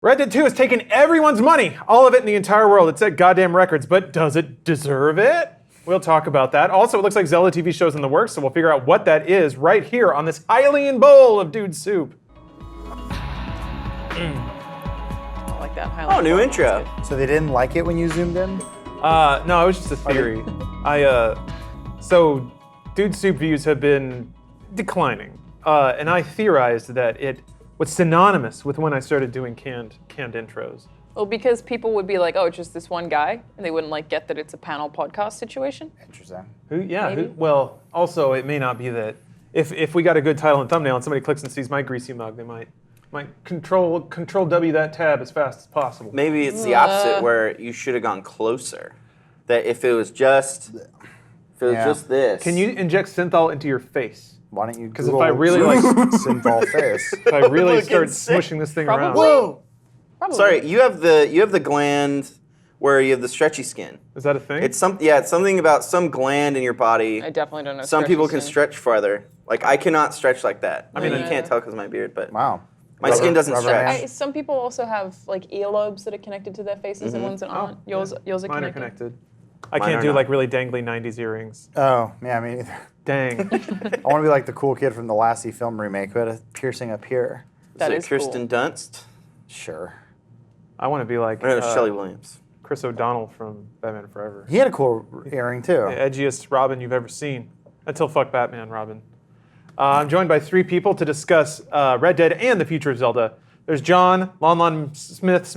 Red Dead 2 has taken everyone's money, all of it in the entire world. It set goddamn records, but does it deserve it? We'll talk about that. Also, it looks like Zelda TV show's in the works, so we'll figure out what that is right here on this Hylian bowl of dude soup. I like that Hylian. Oh, new intro. So they didn't like it when you zoomed in? No, it was just a theory. So dude soup views have been declining, and I theorized that it was synonymous with when I started doing canned intros. Well, because people would be like, oh, it's just this one guy, and they wouldn't get that it's a panel podcast situation. Interesting. Well, also it may not be that if we got a good title and thumbnail and somebody clicks and sees my greasy mug, they might control W that tab as fast as possible. Maybe it's the opposite, where you should have gone closer. That if it was just this. Can you inject synthol into your face? Why don't you? Because if I really synthol face, if I really start smushing this thing around. Whoa! Probably. Sorry, you have the gland where you have the stretchy skin. Is that a thing? It's something about some gland in your body. I definitely don't know. Some people can skin. stretch farther. Like I cannot stretch like that. I mean, you can't tell because of my beard, but wow. My skin doesn't stretch. Some people also have earlobes that are connected to their faces and ones that aren't. Yours are Mine connected. are connected. I can't do really dangly 90s earrings. Oh, yeah, me neither. Dang. I want to be like the cool kid from the Lassie film remake who had a piercing up here. That is is Kirsten cool. Dunst? Sure. I want to be like Shelley Williams. Chris O'Donnell from Batman Forever. He had a cool earring too. The edgiest Robin you've ever seen. Until fuck Batman, Robin. I'm joined by three people to discuss Red Dead and the future of Zelda. There's John, Lon Smith.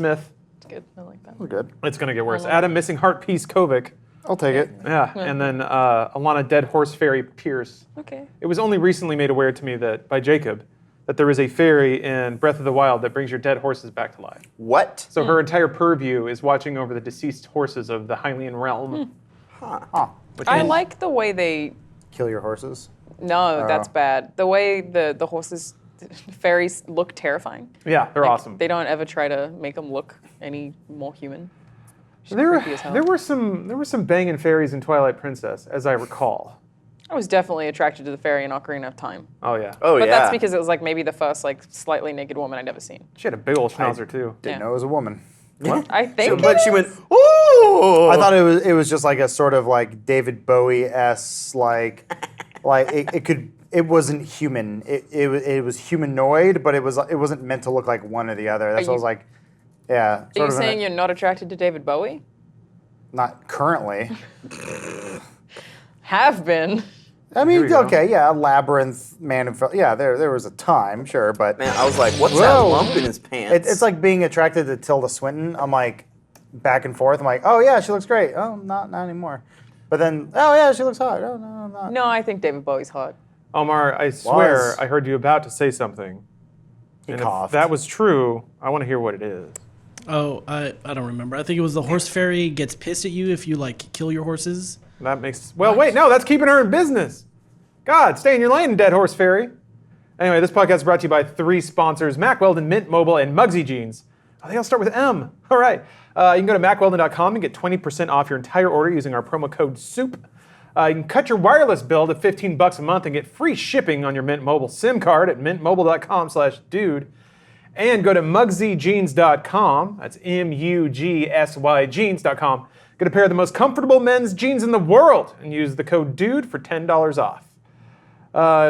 It's good. I like that. We're good. It's going to get worse. Adam, Missing Heart Piece Kovic. I'll take it. Yeah, and then Alana Dead Horse Fairy Pierce. Okay. It was only recently made aware to me that by Jacob that there is a fairy in Breath of the Wild that brings your dead horses back to life. What? So her entire purview is watching over the deceased horses of the Hylian realm. Huh. I like the way they. Kill your horses. No, that's bad. The way the horses, fairies look terrifying. Yeah, they're awesome. They don't ever try to make them look any more human. There creepy as hell. were some banging fairies in Twilight Princess, as I recall. I was definitely attracted to the fairy in Ocarina of Time. Oh yeah. Oh But yeah. that's because it was maybe the first slightly naked woman I'd ever seen. She had a big old schnauzer too. Didn't Yeah. know it was a woman. I think. But she went. Ooh. I thought it was just like a sort of like David Bowie-esque it wasn't human. It was humanoid, but it wasn't meant to look like one or the other. That's what I was like. Yeah. Are you saying you're not attracted to David Bowie? Not currently. Have been. I mean, Here we go. okay, yeah, Labyrinth, Man of... Yeah, there was a time, sure, but... Man, I was like, what's that lump in his pants? It's like being attracted to Tilda Swinton. I'm like, back and forth. I'm like, oh, yeah, she looks great. Oh, not anymore. But then, oh, yeah, she looks hot. Oh, no, not. No, I think David Bowie's hot. Omar, I swear Was. I heard you about to say something. He And coughed. if that was true, I want to hear what it is. Oh, I don't remember. I think it was the horse fairy gets pissed at you if you kill your horses. That makes... Well, wait, no, that's keeping her in business. God, stay in your lane, Dead Horse Fairy. Anyway, this podcast is brought to you by three sponsors, Mack Weldon, Mint Mobile, and Muggsy Jeans. Oh, they all start with M. All right. You can go to MackWeldon.com and get 20% off your entire order using our promo code SOUP. You can cut your wireless bill to $15 a month and get free shipping on your Mint Mobile SIM card at mintmobile.com/dude. And go to MuggsyJeans.com. That's MUGSY jeans.com. Get a pair of the most comfortable men's jeans in the world and use the code DUDE for $10 off.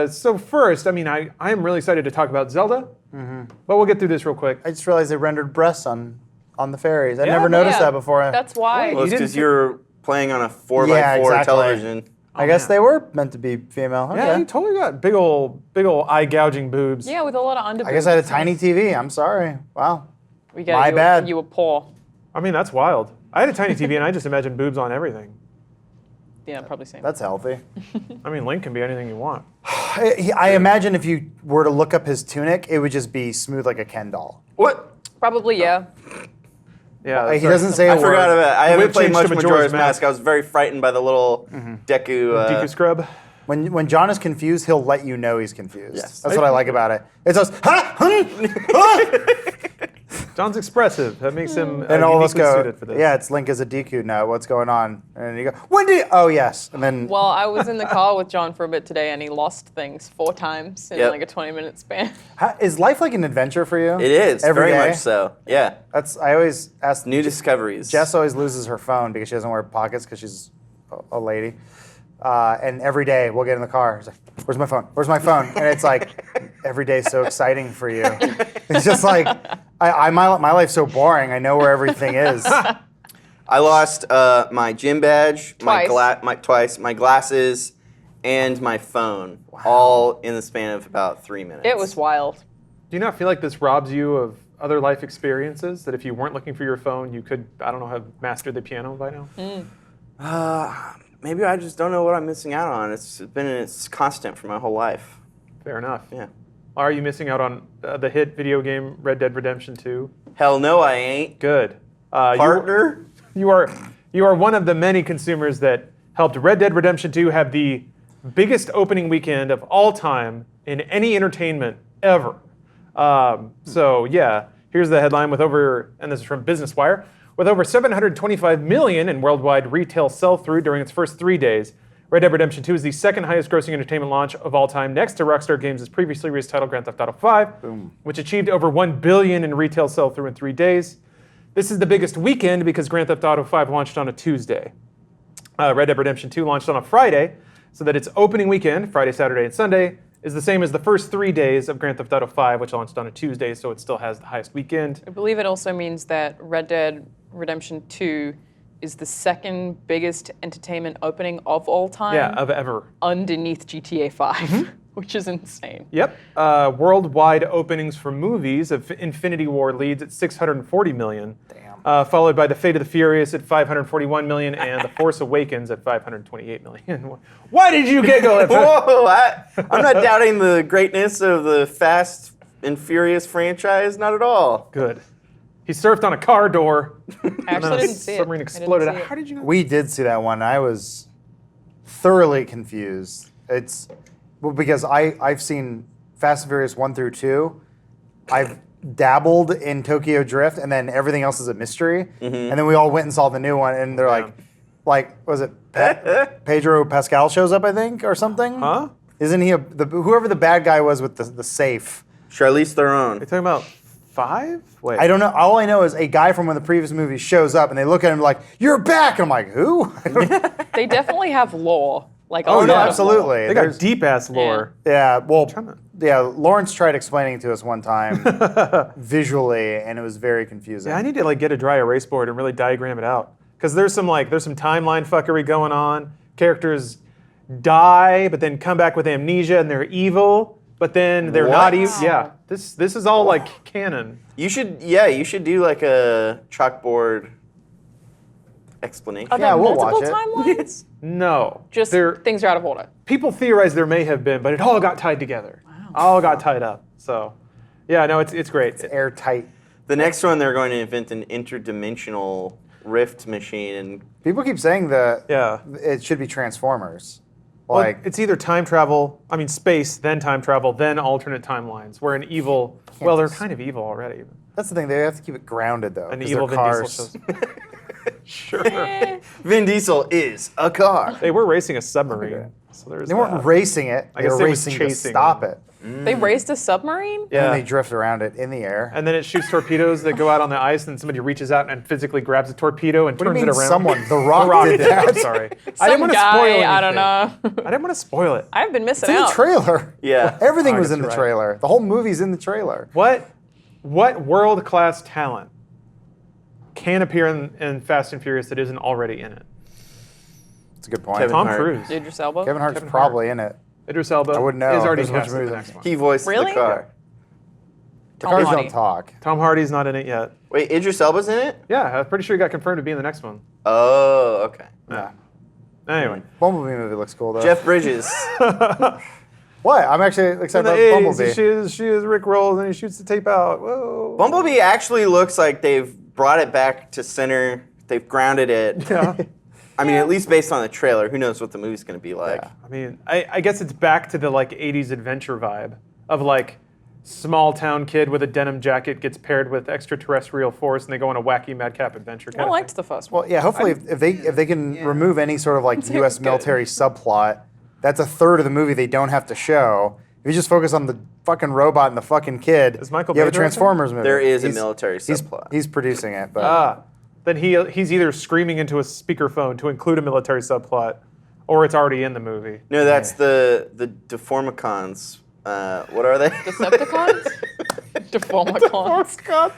So first, I mean, I am really excited to talk about Zelda, but we'll get through this real quick. I just realized they rendered breasts on the fairies. I Yeah, never noticed Yeah, that before. That's why. Well, it's You didn't because see- you're playing on a 4x4 Yeah, exactly. television. I guess they were meant to be female. Okay. Yeah, you totally got big old eye gouging boobs. Yeah, with a lot of under. I guess I had a tiny TV. I'm sorry. Wow. We get My you, bad. You were poor. I mean, that's wild. I had a tiny TV and I just imagined boobs on everything. Yeah, probably same. That's healthy. I mean, Link can be anything you want. I imagine if you were to look up his tunic, it would just be smooth like a Ken doll. What? Probably, yeah. Yeah, He doesn't say a I word. forgot about it. I haven't whip played changed much to Majora's Majora's Mask. I was very frightened by the little Deku. Deku Scrub. When John is confused, he'll let you know he's confused. Yes. That's what I like about it. It's us. Ha! John's expressive. That makes him And all of us uniquely go, suited for this. yeah, it's Link as a DQ now. What's going on? And you go, when did? Oh yes. And then Well, I was in the car with John for a bit today, and he lost things 4 times in Yep. like a 20-minute span. is life like an adventure for you? It is Every very day? much so. Yeah, I always ask. new discoveries. Jess always loses her phone because she doesn't wear pockets because she's a lady. And every day we'll get in the car. It's like, where's my phone? Where's my phone? And it's like, every day's so exciting for you. It's just like, my life's so boring. I know where everything is. I lost my gym badge, Twice. my glasses, and my phone, all in the span of about 3 minutes. It was wild. Do you not feel like this robs you of other life experiences? That if you weren't looking for your phone, you could, I don't know, have mastered the piano by now? Maybe I just don't know what I'm missing out on. It's constant for my whole life. Fair enough. Yeah. Are you missing out on the hit video game Red Dead Redemption 2? Hell no, I ain't. Good. Partner? You are one of the many consumers that helped Red Dead Redemption 2 have the biggest opening weekend of all time in any entertainment ever. So yeah, here's the headline and this is from Business Wire. With over 725 million in worldwide retail sell-through during its first 3 days, Red Dead Redemption 2 is the second highest grossing entertainment launch of all time, next to Rockstar Games' previously released title Grand Theft Auto 5, which achieved over 1 billion in retail sell-through in 3 days. This is the biggest weekend because Grand Theft Auto 5 launched on a Tuesday. Red Dead Redemption 2 launched on a Friday, so that its opening weekend, Friday, Saturday, and Sunday, is the same as the first 3 days of Grand Theft Auto 5, which launched on a Tuesday, so it still has the highest weekend. I believe it also means that Red Dead Redemption 2 is the second biggest entertainment opening of all time. Yeah, of ever. Underneath GTA 5, which is insane. Yep. Worldwide openings for movies of Infinity War leads at 640 million. Damn. Followed by The Fate of the Furious at 541 million and The Force Awakens at 528 million. Why did you giggle? Whoa, I'm not doubting the greatness of the Fast and Furious franchise, not at all. Good. He surfed on a car door. I And actually then a didn't see it. submarine I didn't exploded. see it. How did you know? We did see that one. I was thoroughly confused. Because I've seen Fast and Furious 1 through 2. I've dabbled in Tokyo Drift, and then everything else is a mystery. And then we all went and saw the new one, and they're like, was it Pedro Pascal shows up, I think, or something? Huh? Isn't he whoever the bad guy was with the safe? Charlize Theron. Are you talking about 5? Wait. I don't know. All I know is a guy from one of the previous movies shows up, and they look at him like, "You're back." And I'm like, "Who?" They definitely have lore. Like, Oh a no, lot of absolutely. They got deep ass lore. Yeah, well, to- yeah. Lawrence tried explaining to us one time visually, and it was very confusing. Yeah, I need to like get a dry erase board and really diagram it out. Because there's some timeline fuckery going on. Characters die, but then come back with amnesia and they're evil, but then they're not What? evil. Yeah, this is all like canon. You should do like a chalkboard explanation. Are there Yeah, we'll multiple watch timelines? No, Just things are out of order. people theorize there may have been, but it all got tied together. All got tied up. So, yeah, no, it's great. Airtight. The next one, they're going to invent an interdimensional rift machine, and People keep saying that Yeah. it should be Transformers. Well, Like, it's either time travel, space, then time travel, then alternate timelines, where an evil, well, they're kind of evil already. that's the thing. They have to keep it grounded though. An 'cause evil they're Vin cars. Diesel shows. Sure. Vin Diesel is a car. They were racing a submarine. So there's They weren't that. racing it. They guess were they was racing to chasing stop it. it. They raised a submarine? Yeah. And they drift around it in the air. And then it shoots torpedoes that go out on the ice, and somebody reaches out and physically grabs a torpedo and What do turns you mean it around. someone? The Rock, did did that. I'm sorry. I Some didn't want to guy, spoil anything. I don't know. I didn't want to spoil it. I've been missing It's in the out. trailer. Yeah. Everything I was guess in the you're right. trailer. The whole movie's in the trailer. What world-class talent can appear in Fast and Furious that isn't already in it? That's a good point. Kevin Tom Hart. Cruise. Idris Elba? Kevin Hart's Kevin probably in it. Idris Elba I wouldn't know. is already There's a bunch cast of in the movies. next one. He voiced Really? the car. The Tom cars Hardy. don't talk. Tom Hardy's not in it yet. Wait, Idris Elba's in it? Yeah, I'm pretty sure he got confirmed to be in the next one. Oh, okay. Yeah. Anyway. Bumblebee movie looks cool though. Jeff Bridges. What? I'm actually excited In about the 80s, Bumblebee. she is Rick rolls and he shoots the tape out. Whoa. Bumblebee actually looks like they've brought it back to center. They've grounded it. Yeah. I mean, at least based on the trailer. Who knows what the movie's going to be like? Yeah. I mean, I guess it's back to the like 80s adventure vibe of like small town kid with a denim jacket gets paired with extraterrestrial force, and they go on a wacky madcap adventure. I Kind of liked thing. the first one. Well, yeah. Hopefully, if they can remove any sort of like U.S. good. military subplot, that's a third of the movie they don't have to show. If you just focus on the fucking robot and the fucking kid, Is Michael you have a Bay directing? Transformers movie. There is a He's- military he's- subplot. He's producing it, but Then he's either screaming into a speakerphone to include a military subplot, or it's already in the movie. No, that's the Deformicons. What are they? Decepticons? Deformicons.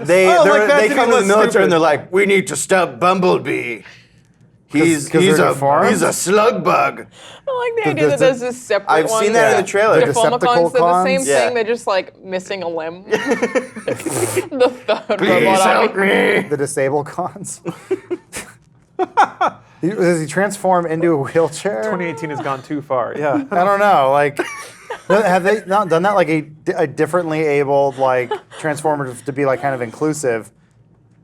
They Oh, like that's they even come to the less military stupid. and they're like, we need to stop Bumblebee. He's 'cause they're a deformed? slug bug. I like the idea that there's this separate I've one. seen that in the trailer. The Deformicons, they're the same Decepticons? Yeah. thing, they're just like missing a limb. The third Please robot help army. me. the disabled cons. Does he transform into a wheelchair? 2018 has gone too far. Yeah. I don't know. Like, have they not done that? Like a differently abled like transformer to be like kind of inclusive,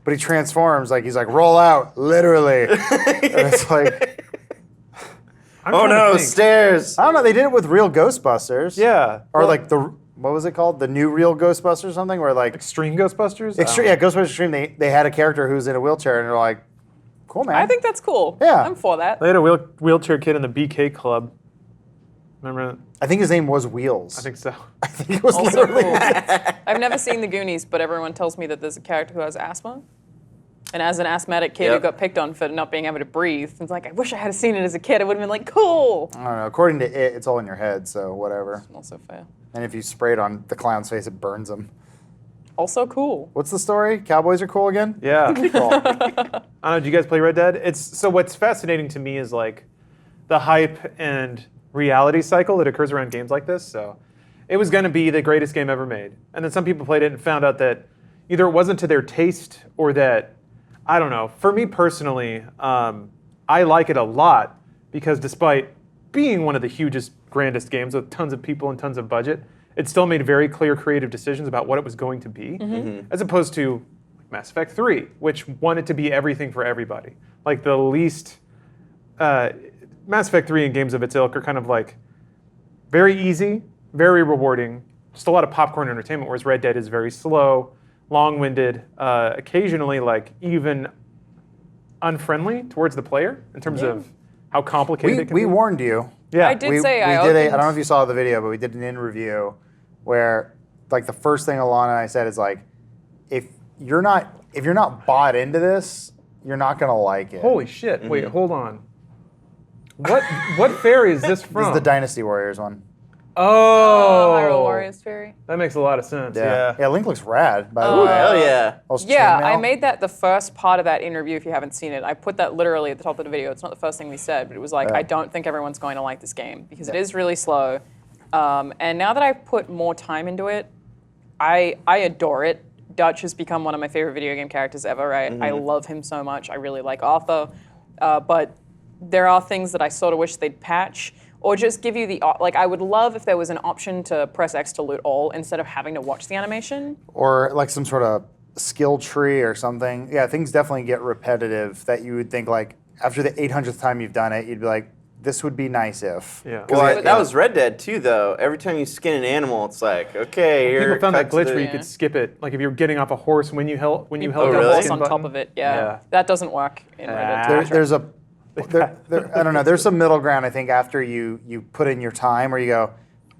but he transforms like he's like roll out literally. And it's like I'm Oh trying to no, think. stairs. I don't know. They did it with real Ghostbusters. Yeah. Or Well, like what was it called? The new real Ghostbusters or something? Where like Extreme Ghostbusters. yeah, Ghostbusters Extreme. They had a character who's in a wheelchair and they're like, cool man. I think that's cool. Yeah. I'm for that. They had a wheelchair kid in the BK Club. Remember? I think his name was Wheels. I think so. I think it was Also literally cool. that. I've never seen the Goonies, but everyone tells me that there's a character who has asthma. And as an asthmatic kid who Yep. got picked on for not being able to breathe, it's like, I wish I had seen it as a kid. I would have been like, cool. I don't know. According to it, it's all in your head, so whatever. Also fair. And if you spray it on the clown's face, it burns him. Also cool. What's the story? Cowboys are cool again? Yeah. Cool. I don't know. Do you guys play Red Dead? So what's fascinating to me is like the hype and reality cycle that occurs around games like this. So it was going to be the greatest game ever made, and then some people played it and found out that either it wasn't to their taste or that I don't know. For me personally, I like it a lot because despite being one of the hugest, grandest games with tons of people and tons of budget, it still made very clear creative decisions about what it was going to be, as opposed to Mass Effect 3, which wanted to be everything for everybody. Like the least, Mass Effect 3 and games of its ilk are kind of like very easy, very rewarding, just a lot of popcorn entertainment, whereas Red Dead is very slow, long-winded, occasionally like even unfriendly towards the player in terms of how complicated it can we be. warned you. Yeah. I did We say I did I opened- don't know if you saw the video, but we did an in-review where like the first thing Alana and I said is like, if you're not bought into this, you're not gonna like it. Holy shit! Wait, hold on. What fairy is this This from? is the Dynasty Warriors one. Oh, Hyrule Warriors Fairy. that makes a lot of sense. Yeah. Yeah, Link looks rad, by the Oh, way. Hell yeah. Those Yeah, chainmail. I made that the first part of that interview. If you haven't seen it, I put that literally at the top of the video. It's not the first thing we said, but it was like, Yeah. I don't think everyone's going to like this game because it is really slow. And now that I've put more time into it, I adore it. Dutch has become one of my favorite video game characters ever. I love him so much. I really like Arthur. But there are things that I sort of wish they'd patch or just give you the, like, I would love if there was an option to press X to loot all instead of having to watch the animation. Or like some sort of skill tree or something. Yeah, things definitely get repetitive that you would think like after the 800th time you've done it, you'd be like, this would be nice if. Yeah. 'Cause Well, it- that was Red Dead too, though. Every time you skin an animal, it's like, okay, here. People found that cut to glitch the- where you could skip it, like if you're getting off a horse when you held You held put down the the horse skin on top button. of it. Yeah. Yeah. That doesn't work in Red Dead. there's a I don't know. There's some middle ground. I think after you put in your time, where you go,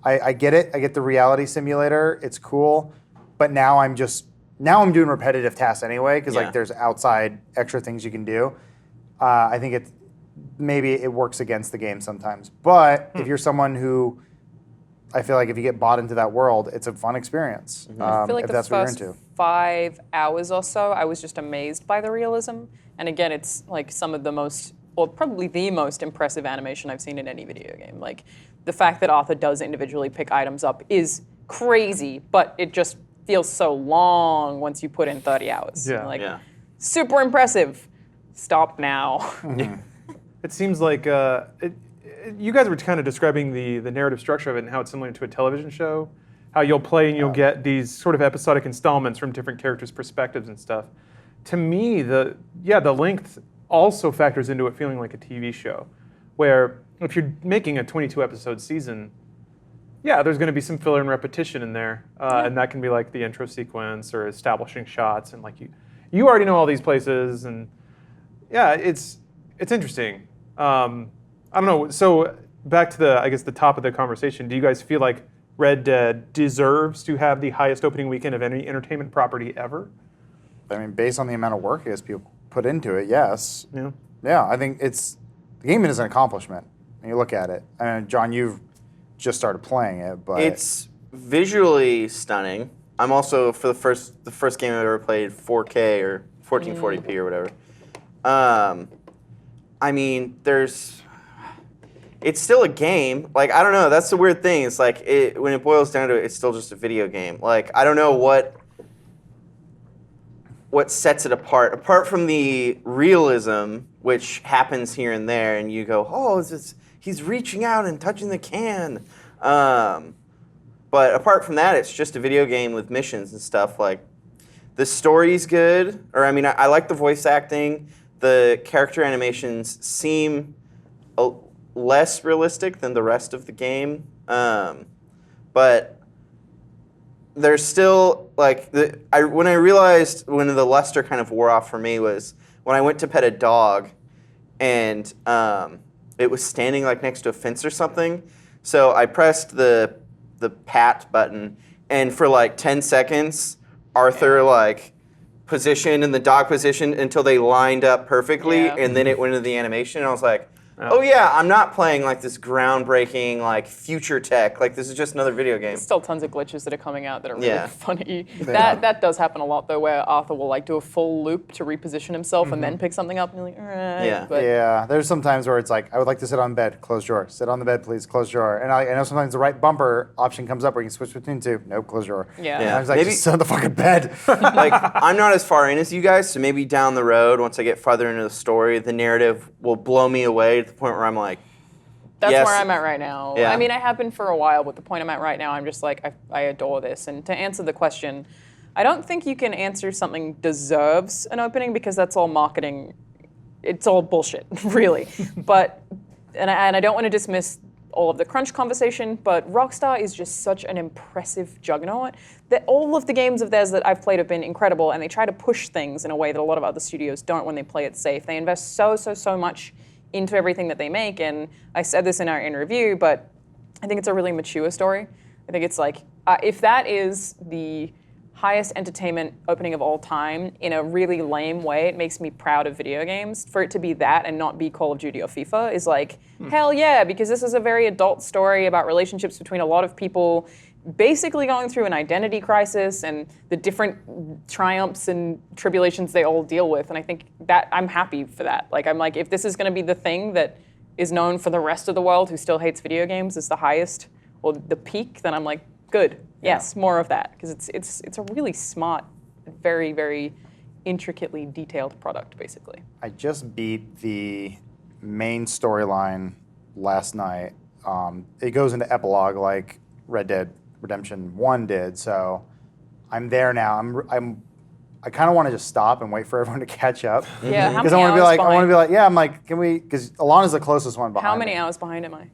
I get it. I get the reality simulator. It's cool, but now I'm doing repetitive tasks anyway because Yeah. like there's outside extra things you can do. I think maybe it works against the game sometimes. But if you're someone who, I feel like if you get bought into that world, it's a fun experience. I feel like if the that's what first you're into. 5 hours or so, I was just amazed by the realism. And again, it's like some of the most, or probably the most impressive animation I've seen in any video game. Like the fact that Arthur does individually pick items up is crazy, but it just feels so long once you put in 30 hours. Yeah. Like, Yeah. super impressive. Stop now. It seems like you guys were kind of describing the narrative structure of it and how it's similar to a television show. How you'll play and you'll get these sort of episodic installments from different characters' perspectives and stuff. To me, the length also factors into it feeling like a TV show, where if you're making a 22 episode season, Yeah, there's going to be some filler and repetition in there, and that can be like the intro sequence or establishing shots, and like you already know all these places, and yeah, it's interesting. I don't know. So back to the top of the conversation. Do you guys feel like Red Dead deserves to have the highest opening weekend of any entertainment property ever? I mean, based on the amount of work I guess people put into it, yes. Yeah. Yeah, I think the game is an accomplishment. When you look at it, and John, you've just started playing it, but It's visually stunning. I'm also for the first game I've ever played 4K or 1440p or whatever. I mean, it's still a game. Like, I don't know. That's the weird thing. It's like when it boils down to it, it's still just a video game. Like, I don't know what sets it apart from the realism, which happens here and there, and you go, oh, he's reaching out and touching the can. But apart from that, it's just a video game with missions and stuff. Like, the story's good, or I mean, I like the voice acting. The character animations seem less realistic than the rest of the game, but there's still like when I realized when the luster kind of wore off for me was when I went to pet a dog, and it was standing like next to a fence or something. So I pressed the pat button, and for like 10 seconds, Arthur like positioned in the dog position until they lined up perfectly, Yeah. and then it went into the animation, and I was like, oh yeah, I'm not playing like this groundbreaking like future tech. Like this is just another video game. There's still tons of glitches that are coming out that are really Yeah. funny. That does happen a lot though, where Arthur will like do a full loop to reposition himself and then pick something up, and you're like, all right. Yeah. But yeah, there's some times where it's like, I would like to sit on bed, close drawer. Sit on the bed, please, close drawer. And I know sometimes the right bumper option comes up where you can switch between two. Nope, close drawer. Yeah. And I was like, Maybe- just sit on the fucking bed. Like I'm not as far in as you guys, so maybe down the road, once I get farther into the story, the narrative will blow me away to the point where I'm like, that's yes. where I'm at right now. Yeah. I mean, I have been for a while, but the point I'm at right now, I'm just like, I adore this. And to answer the question, I don't think you can answer something deserves an opening because that's all marketing. It's all bullshit, really. But, and I don't want to dismiss all of the crunch conversation, but Rockstar is just such an impressive juggernaut that all of the games of theirs that I've played have been incredible, and they try to push things in a way that a lot of other studios don't when they play it safe. They invest so much into everything that they make, and I said this in our in-review, but I think it's a really mature story. I think it's like, if that is the highest entertainment opening of all time in a really lame way, it makes me proud of video games. For it to be that and not be Call of Duty or FIFA is like, hell yeah, because this is a very adult story about relationships between a lot of people basically going through an identity crisis and the different triumphs and tribulations they all deal with. And I think that I'm happy for that. Like, I'm like, if this is going to be the thing that is known for the rest of the world who still hates video games as the highest or the peak, then I'm like, good. Yes, more of that. Because it's a really smart, very, very intricately detailed product, basically. I just beat the main storyline last night. It goes into epilogue like Red Dead Redemption 1 did, so I'm there now. I kind of want to just stop and wait for everyone to catch up. Yeah, how Because many I want to be hours like, behind? yeah, I'm like, can we? Because Alana's the closest one behind. How many me. hours behind am I?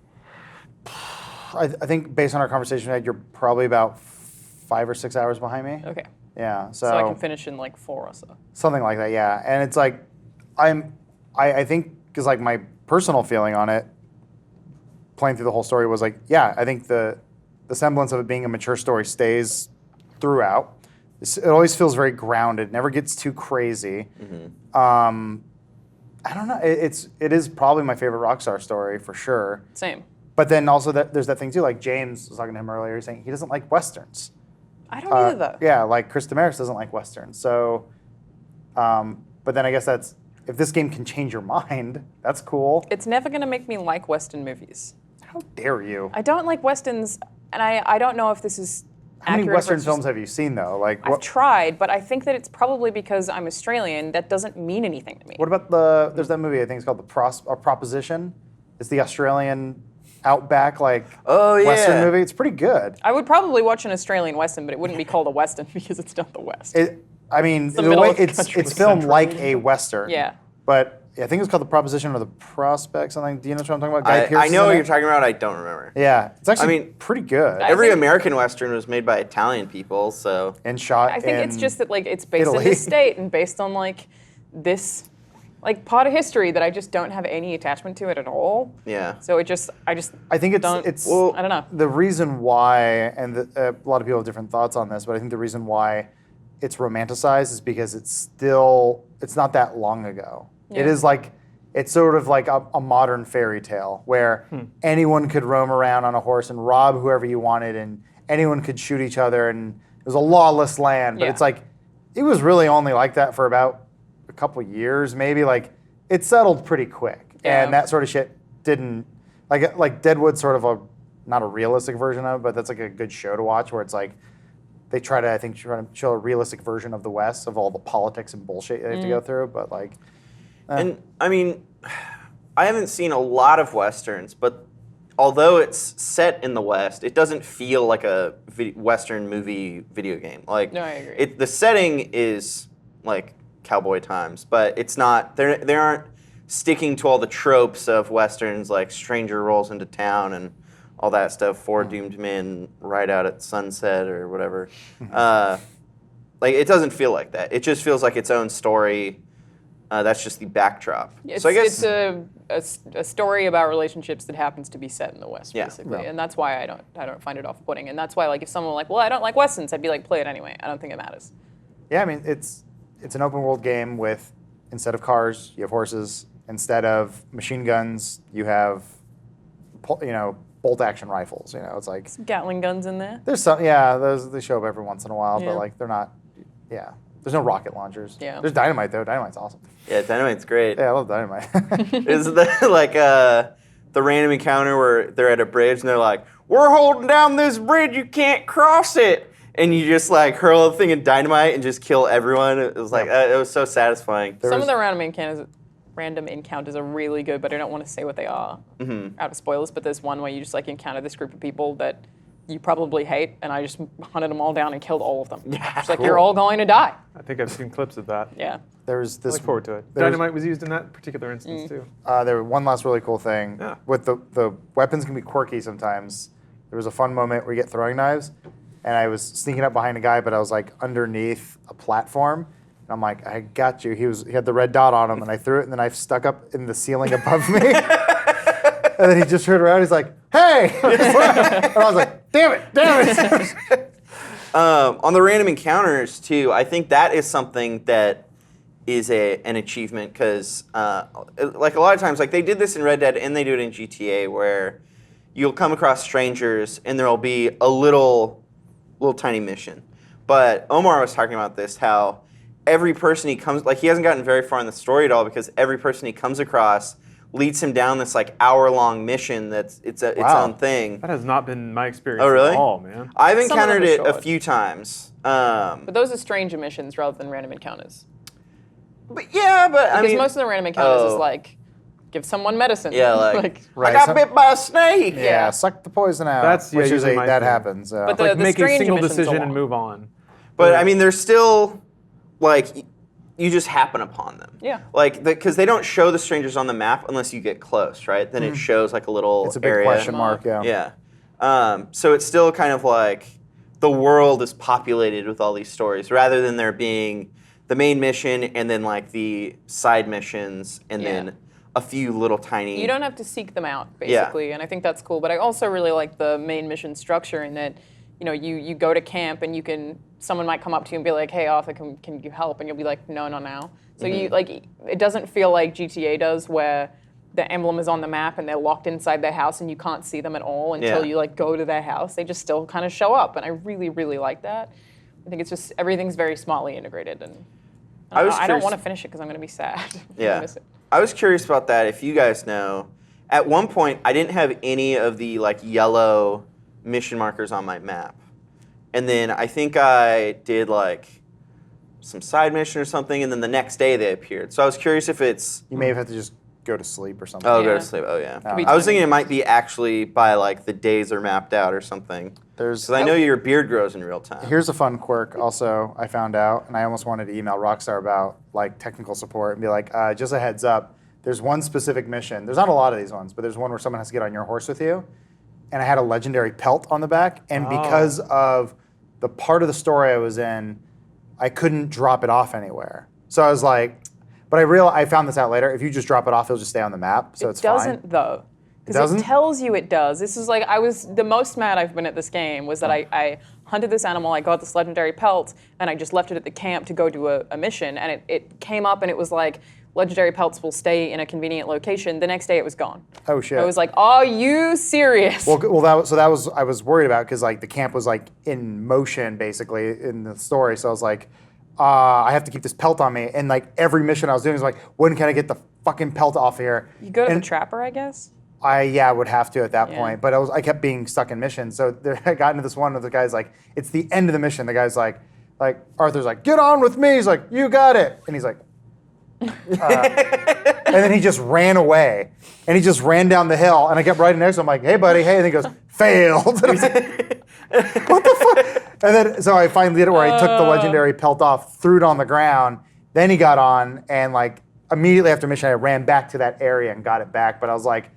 I think based on our conversation, you're probably about 5 or 6 hours behind me. Okay. Yeah, So I can finish in like 4 or so. something like that. Yeah, and it's like, I think because like my personal feeling on it, playing through the whole story was like, yeah, I think the semblance of it being a mature story stays throughout. It always feels very grounded. Never gets too crazy. I don't know. It is probably my favorite Rockstar story for sure. Same. But then also there's that thing too. Like James was talking to him earlier, saying he doesn't like westerns. I don't either, though. Yeah, like Chris Damaris doesn't like westerns. So, but then I guess that's if this game can change your mind, that's cool. It's never going to make me like Western movies. How dare you? I don't like Westerns, and I don't know if this is How many accurate. Western films have you seen though? Like I've tried, but I think that it's probably because I'm Australian. That doesn't mean anything to me. What about there's that movie I think it's called Proposition. It's the Australian outback like Western yeah. movie. It's pretty good. I would probably watch an Australian Western, but it wouldn't be called a Western because it's not the West. I mean, the the middle way of the it's country. filmed like a Western. Yeah. But I think it's called The Proposition or The Prospect, something. Do you know what I'm talking about? Guy Pearce I is know in what it. you're talking about. I don't remember. Yeah, it's actually I mean, pretty good. I Every think- American Western was made by Italian people, so And shot I think it's in just that like it's based Italy. in this state and based on like this like part of history that I just don't have any attachment to it at all. yeah. So I just I think don't, it's I don't know. the reason why, and a lot of people have different thoughts on this, but I think the reason why it's romanticized is because it's not that long ago. It Yeah. is like, it's sort of like a modern fairy tale where anyone could roam around on a horse and rob whoever you wanted, and anyone could shoot each other, and it was a lawless land. But Yeah. it's like, it was really only like that for about a couple years, maybe. Like, it settled pretty quick. Yeah. And that sort of shit didn't, like Deadwood's sort of not a realistic version of it, but that's like a good show to watch where it's like, they try to show a realistic version of the West, of all the politics and bullshit they have to go through, but like... And I mean, I haven't seen a lot of Westerns, but although it's set in the West, it doesn't feel like a Western movie video game. Like, No, I agree. The setting is like cowboy times, but it's not. They aren't sticking to all the tropes of Westerns, like stranger rolls into town and all that stuff. Four doomed men ride out at sunset or whatever. Like, it doesn't feel like that. It just feels like its own story. That's just the backdrop. It's, So I guess it's a story about relationships that happens to be set in the West, Yeah. basically, Yeah. and that's why I don't find it off-putting, and that's why like if someone were like, well, I don't like Westerns, I'd be like, play it anyway. I don't think it matters. Yeah, I mean, it's an open world game with, instead of cars, you have horses. Instead of machine guns, you have, bolt action rifles. It's like, Gatling guns in there. there's some, those they show up every once in a while, Yeah. but like they're not, there's no rocket launchers. Yeah. There's dynamite though. Dynamite's awesome. yeah, Dynamite's great. Yeah, I love dynamite. Is the random encounter where they're at a bridge and they're like, "We're holding down this bridge, you can't cross it," and you just like hurl a thing of dynamite and just kill everyone. It was like it was so satisfying. Some of the random encounters are really good, but I don't want to say what they are out of spoilers. But there's one where you just like encounter this group of people that you probably hate, and I just hunted them all down and killed all of them. Yeah, It's like you're all going to die. I think I've seen clips of that. Yeah. There's this. Look forward to it. there's- Dynamite was used in that particular instance too. There one last really cool thing Yeah. with the weapons can be quirky sometimes. There was a fun moment where you get throwing knives, and I was sneaking up behind a guy, but I was like underneath a platform. And I'm like, I got you. He had the red dot on him, and I threw it, and the knife stuck up in the ceiling above me. And then he just turned around. He's like, "Hey!" And I was like, "Damn it!" On the random encounters too, I think that is something that is an achievement because, like a lot of times, like they did this in Red Dead and they do it in GTA, where you'll come across strangers and there'll be a little tiny mission. But Omar was talking about this, how every person he comes, like he hasn't gotten very far in the story at all because every person he comes across leads him down this like hour-long mission that's its Wow. own thing. That has not been my experience Oh, really? at all, man. I've Some of them encountered are it a short. few times. But those are strange missions rather than random encounters. But I Because mean, most of the random encounters is oh. like, give someone medicine. Yeah, like, Right, I got some- bit by a snake. Yeah, suck the poison out. That's- yeah, which is usually my that thing. happens. But Like the make a strange single missions decision are and long. move on. But I mean, they're still like you just happen upon them. Yeah. Like because they don't show the strangers on the map unless you get close, right? Then it shows like a little it's a big area. question mark. Yeah. Yeah. So it's still kind of like the world is populated with all these stories, rather than there being the main mission and then like the side missions and Yeah. then a few little tiny. You don't have to seek them out, Yeah. basically, and I think that's cool. But I also really like the main mission structure in that, you go to camp and someone might come up to you and be like, "Hey, Arthur, can you help?" And you'll be like, "No, not now." So you like it doesn't feel like GTA does, where the emblem is on the map and they're locked inside their house and you can't see them at all until Yeah. you like go to their house. They just still kind of show up, and I really, really like that. I think it's just everything's very smartly integrated, and I don't curious- want to finish it because I'm going to be sad. I Yeah. miss it. I was curious about that. If you guys know, at one point I didn't have any of the like yellow mission markers on my map, and then I think I did like some side mission or something, and then the next day they appeared. So I was curious if it's You may have had to just go to sleep or something. go Yeah. to sleep. Oh yeah. be I was thinking it timing. might be actually by like the days are mapped out or something. There's Because I know your beard grows in real time. Here's a fun quirk also I found out, and I almost wanted to email Rockstar about like technical support and be like, just a heads up, There's one specific mission. There's not a lot of these ones, but there's one where someone has to get on your horse with you. And I had a legendary pelt on the back. And because of the part of the story I was in, I couldn't drop it off anywhere. So I was like, but I found this out later. If you just drop it off, it'll just stay on the map. So it's fine. It doesn't, though. Because doesn't? it tells you it does. This is like, the most mad I've been at this game was that I hunted this animal, I got this legendary pelt, and I just left it at the camp to go do a mission. And it came up and it was like, legendary pelts will stay in a convenient location. The next day it was gone. Oh shit! I was like, "Are you serious?" Well, I was worried about because like the camp was like in motion basically in the story. So I was like, I have to keep this pelt on me. And like every mission I was doing was like, when can I get the fucking pelt off here? You go to the trapper, I guess. I would have to at that point, but I kept being stuck in missions. So I got into this one where the guy's like, it's the end of the mission. The guy's like Arthur's like, get on with me. He's like, you got it, and he's like. And then he just ran away, and he just ran down the hill, and I kept riding next to him like, hey buddy, hey, and he goes, failed. And I was like, what the fuck? And then so I finally did it where I took the legendary pelt off, threw it on the ground, then he got on, and like immediately after mission I ran back to that area and got it back, but I was like,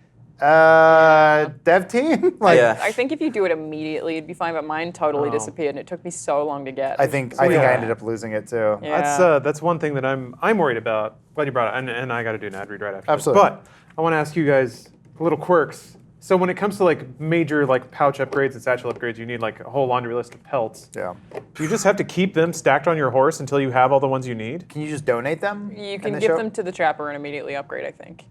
dev team? Like, I think if you do it immediately, it'd be fine, but mine totally disappeared, and it took me so long to get. I think I ended up losing it too. Yeah. That's one thing that I'm worried about. Glad you brought it, and I got to do an ad read right after. Absolutely. This. But I want to ask you guys little quirks. So when it comes to like major like pouch upgrades and satchel upgrades, you need like a whole laundry list of pelts. Yeah. Do you just have to keep them stacked on your horse until you have all the ones you need? Can you just donate them? You and can they give show- them to the trapper and immediately upgrade, I think.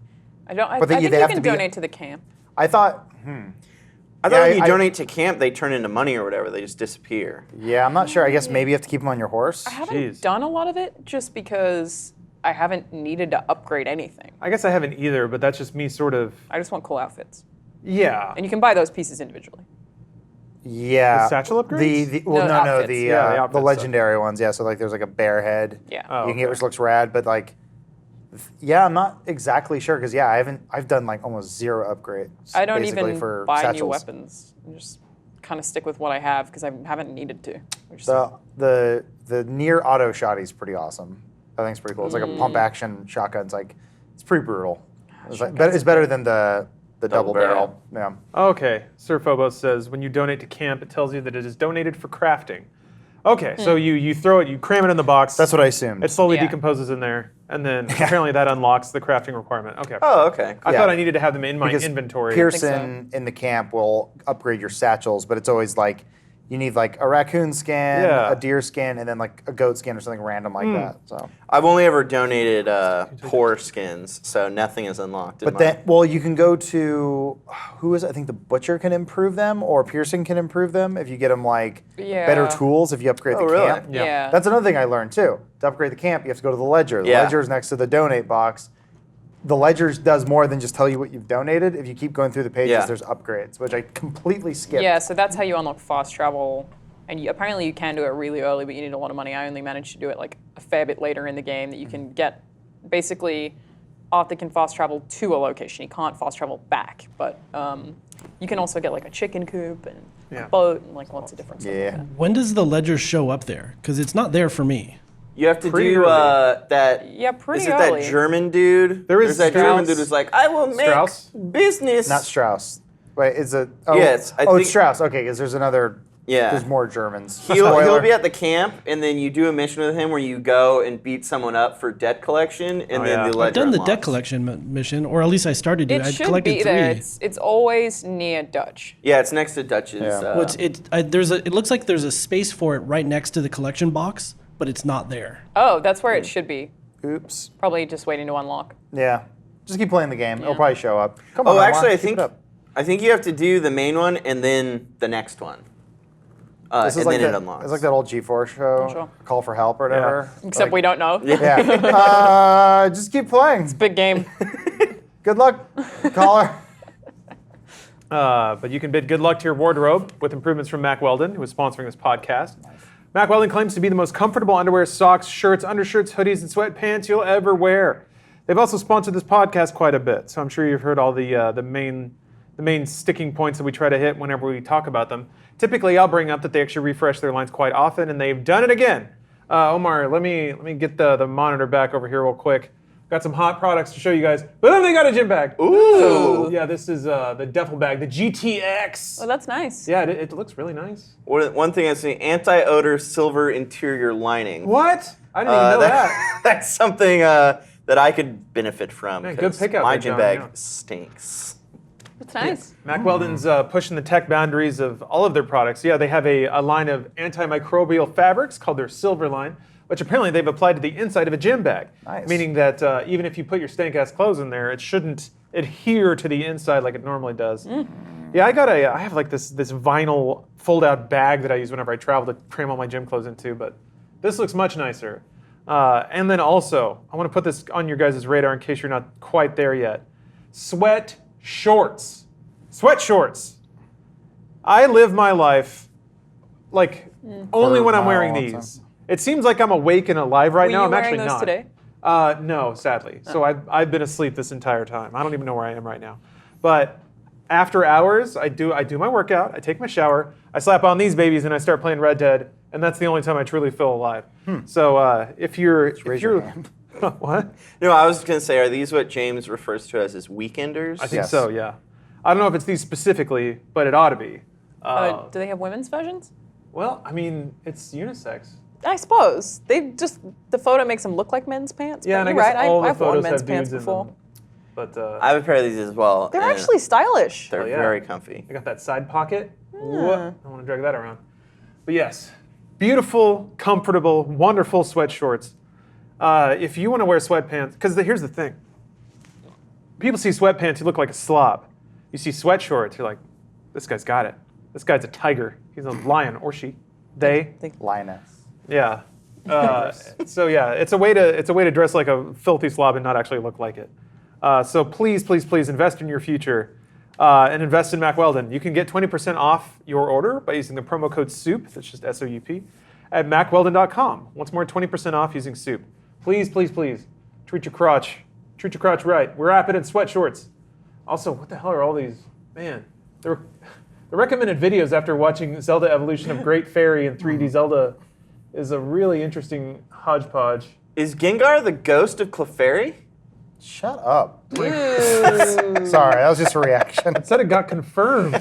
I think they you have can to be- donate to the camp. I thought, I thought when you donate to camp, they turn into money or whatever. They just disappear. yeah, I'm not sure. I guess maybe you have to keep them on your horse. I haven't Jeez. done a lot of it just because I haven't needed to upgrade anything. I guess I haven't either, but that's just me sort of. I just want cool outfits. Yeah. And you can buy those pieces individually. Yeah. The satchel upgrades? No, outfits. the outfits the stuff. legendary ones. Yeah, so like there's like a bear head. Yeah. Oh, You can get okay. which looks rad, but like, yeah, I'm not exactly sure because I've done like almost zero upgrades. I don't basically even for buy satchels. new weapons. I just kind of stick with what I have because I haven't needed to. Which is- The near auto shotty is pretty awesome. I think it's pretty cool. It's like a pump action shotgun. It's pretty brutal. It's better than the double barrel. Yeah. Okay. Sir Phobos says when you donate to camp, it tells you that it is donated for crafting. Okay, so you throw it, you cram it in the box. That's what I assumed. It slowly Yeah. decomposes in there, and then apparently that unlocks the crafting requirement. Okay. Oh, okay. I Yeah. thought I needed to have them in my Because inventory. Pearson in the camp will upgrade your satchels, but it's always like you need like a raccoon skin, Yeah. a deer skin, and then like a goat skin or something random like that. So, I've only ever donated horse skins, so nothing is unlocked. but then, well, you can go to who is it? I think the butcher can improve them, or Pearson can improve them if you get them like better tools if you upgrade the really? camp. Yeah. That's another thing I learned too. To upgrade the camp, you have to go to the ledger. The Yeah. ledger is next to the donate box. The ledger does more than just tell you what you've donated. If you keep going through the pages, Yeah. there's upgrades, which I completely skipped. Yeah, so that's how you unlock fast travel. And apparently you can do it really early, but you need a lot of money. I only managed to do it like a fair bit later in the game that you can get. Basically, Arthur can fast travel to a location. He can't fast travel back, but you can also get like a chicken coop and a boat and like lots of different stuff. Yeah. Like that. When does the ledger show up there? Because it's not there for me. You have to Pretty do early. that. Yeah, pretty Is it early. that German dude? There is There's that German Strauss. dude who's like, I will make Strauss? business. Not Strauss. Wait, is it? Oh, Yes, I it's think- Strauss. Okay, because there's another. Yeah. There's more Germans. He'll Spoiler. be at the camp, and then you do a mission with him where you go and beat someone up for debt collection, and then yeah. the ledger I've done the unlocks. debt collection mission, or at least I started to. It I should collected be 3. there. It's always near Dutch. Yeah, it's next to Dutch's. Yeah. Well, it looks like there's a space for it right next to the collection box, but it's not there. Oh, that's where it should be. Oops. Probably just waiting to unlock. Yeah. Just keep playing the game. It'll probably show up. Come Oh, on. actually, Omar, I keep think it up. you have to do the main one and then the next one. This is and like then it that, unlocks. it's like that old G4 show, Sure. Call for Help or whatever. Except Like- we don't know. Yeah. Just keep playing. Big game. Good luck, caller. But you can bid good luck to your wardrobe with improvements from Mack Weldon, who is sponsoring this podcast. Mack Weldon claims to be the most comfortable underwear, socks, shirts, undershirts, hoodies, and sweatpants you'll ever wear. They've also sponsored this podcast quite a bit, so I'm sure you've heard all the main sticking points that we try to hit whenever we talk about them. Typically, I'll bring up that they actually refresh their lines quite often, and they've done it again. Omar, let me get the monitor back over here real quick. got some hot products to show you guys. But then they got a gym bag. Ooh. So, yeah, this is the duffel bag, the GTX. Oh, that's nice. Yeah, it looks really nice. One thing I see, anti-odor silver interior lining. What? I didn't even know that. That's something that I could benefit from. Man, good 'cause pick out my there, gym John, bag yeah. stinks. That's nice. Mack Weldon's pushing the tech boundaries of all of their products. Yeah, they have a line of antimicrobial fabrics called their Silver line, which apparently they've applied to the inside of a gym bag. Nice. Meaning that even if you put your stank-ass clothes in there, it shouldn't adhere to the inside like it normally does. Yeah, I have like this vinyl fold-out bag that I use whenever I travel to cram all my gym clothes into, but this looks much nicer. And then also, I want to put this on your guys' radar in case you're not quite there yet. Sweat shorts. Sweat shorts. I live my life like only when I'm wearing all the these. It seems like I'm awake and alive right Were now. you I'm wearing actually those not. today? No, sadly. So I've been asleep this entire time. I don't even know where I am right now. But after hours, I do my workout. I take my shower. I slap on these babies and I start playing Red Dead. And that's the only time I truly feel alive. So if you're raise your hand. what? No, I was going to say, are these what James refers to as his weekenders? I think Yes. so. Yeah. I don't know if it's these specifically, but it ought to be. Do they have women's versions? Well, I mean, it's unisex. I suppose the photo makes them look like men's pants. Yeah, but and you're I guess right. all the I've worn photos men's have pants dudes in before. them. But I have a pair of these as well. They're and actually stylish. They're yeah. very comfy. I got that side pocket. Whoop. I don't want to drag that around. But yes, beautiful, comfortable, wonderful sweat shorts. If you want to wear sweatpants, because here's the thing. People see sweatpants, you look like a slob. You see sweat shorts, you're like, this guy's got it. This guy's a tiger. He's a lion, or she. They. Lioness. Yeah. So yeah, it's a way to dress like a filthy slob and not actually look like it. So please, please, please invest in your future and invest in Mack Weldon. You can get 20% off your order by using the promo code SOUP, that's just SOUP, at MackWeldon.com. Once more, 20% off using SOUP. Please, please, please, treat your crotch right. We're rapid in sweat shorts. Also, what the hell are all these? Man, the recommended videos after watching Zelda Evolution of Great Fairy and 3D Zelda is a really interesting hodgepodge. Is Gengar the ghost of Clefairy? Shut up. Ooh. Sorry, that was just a reaction. Said it got confirmed.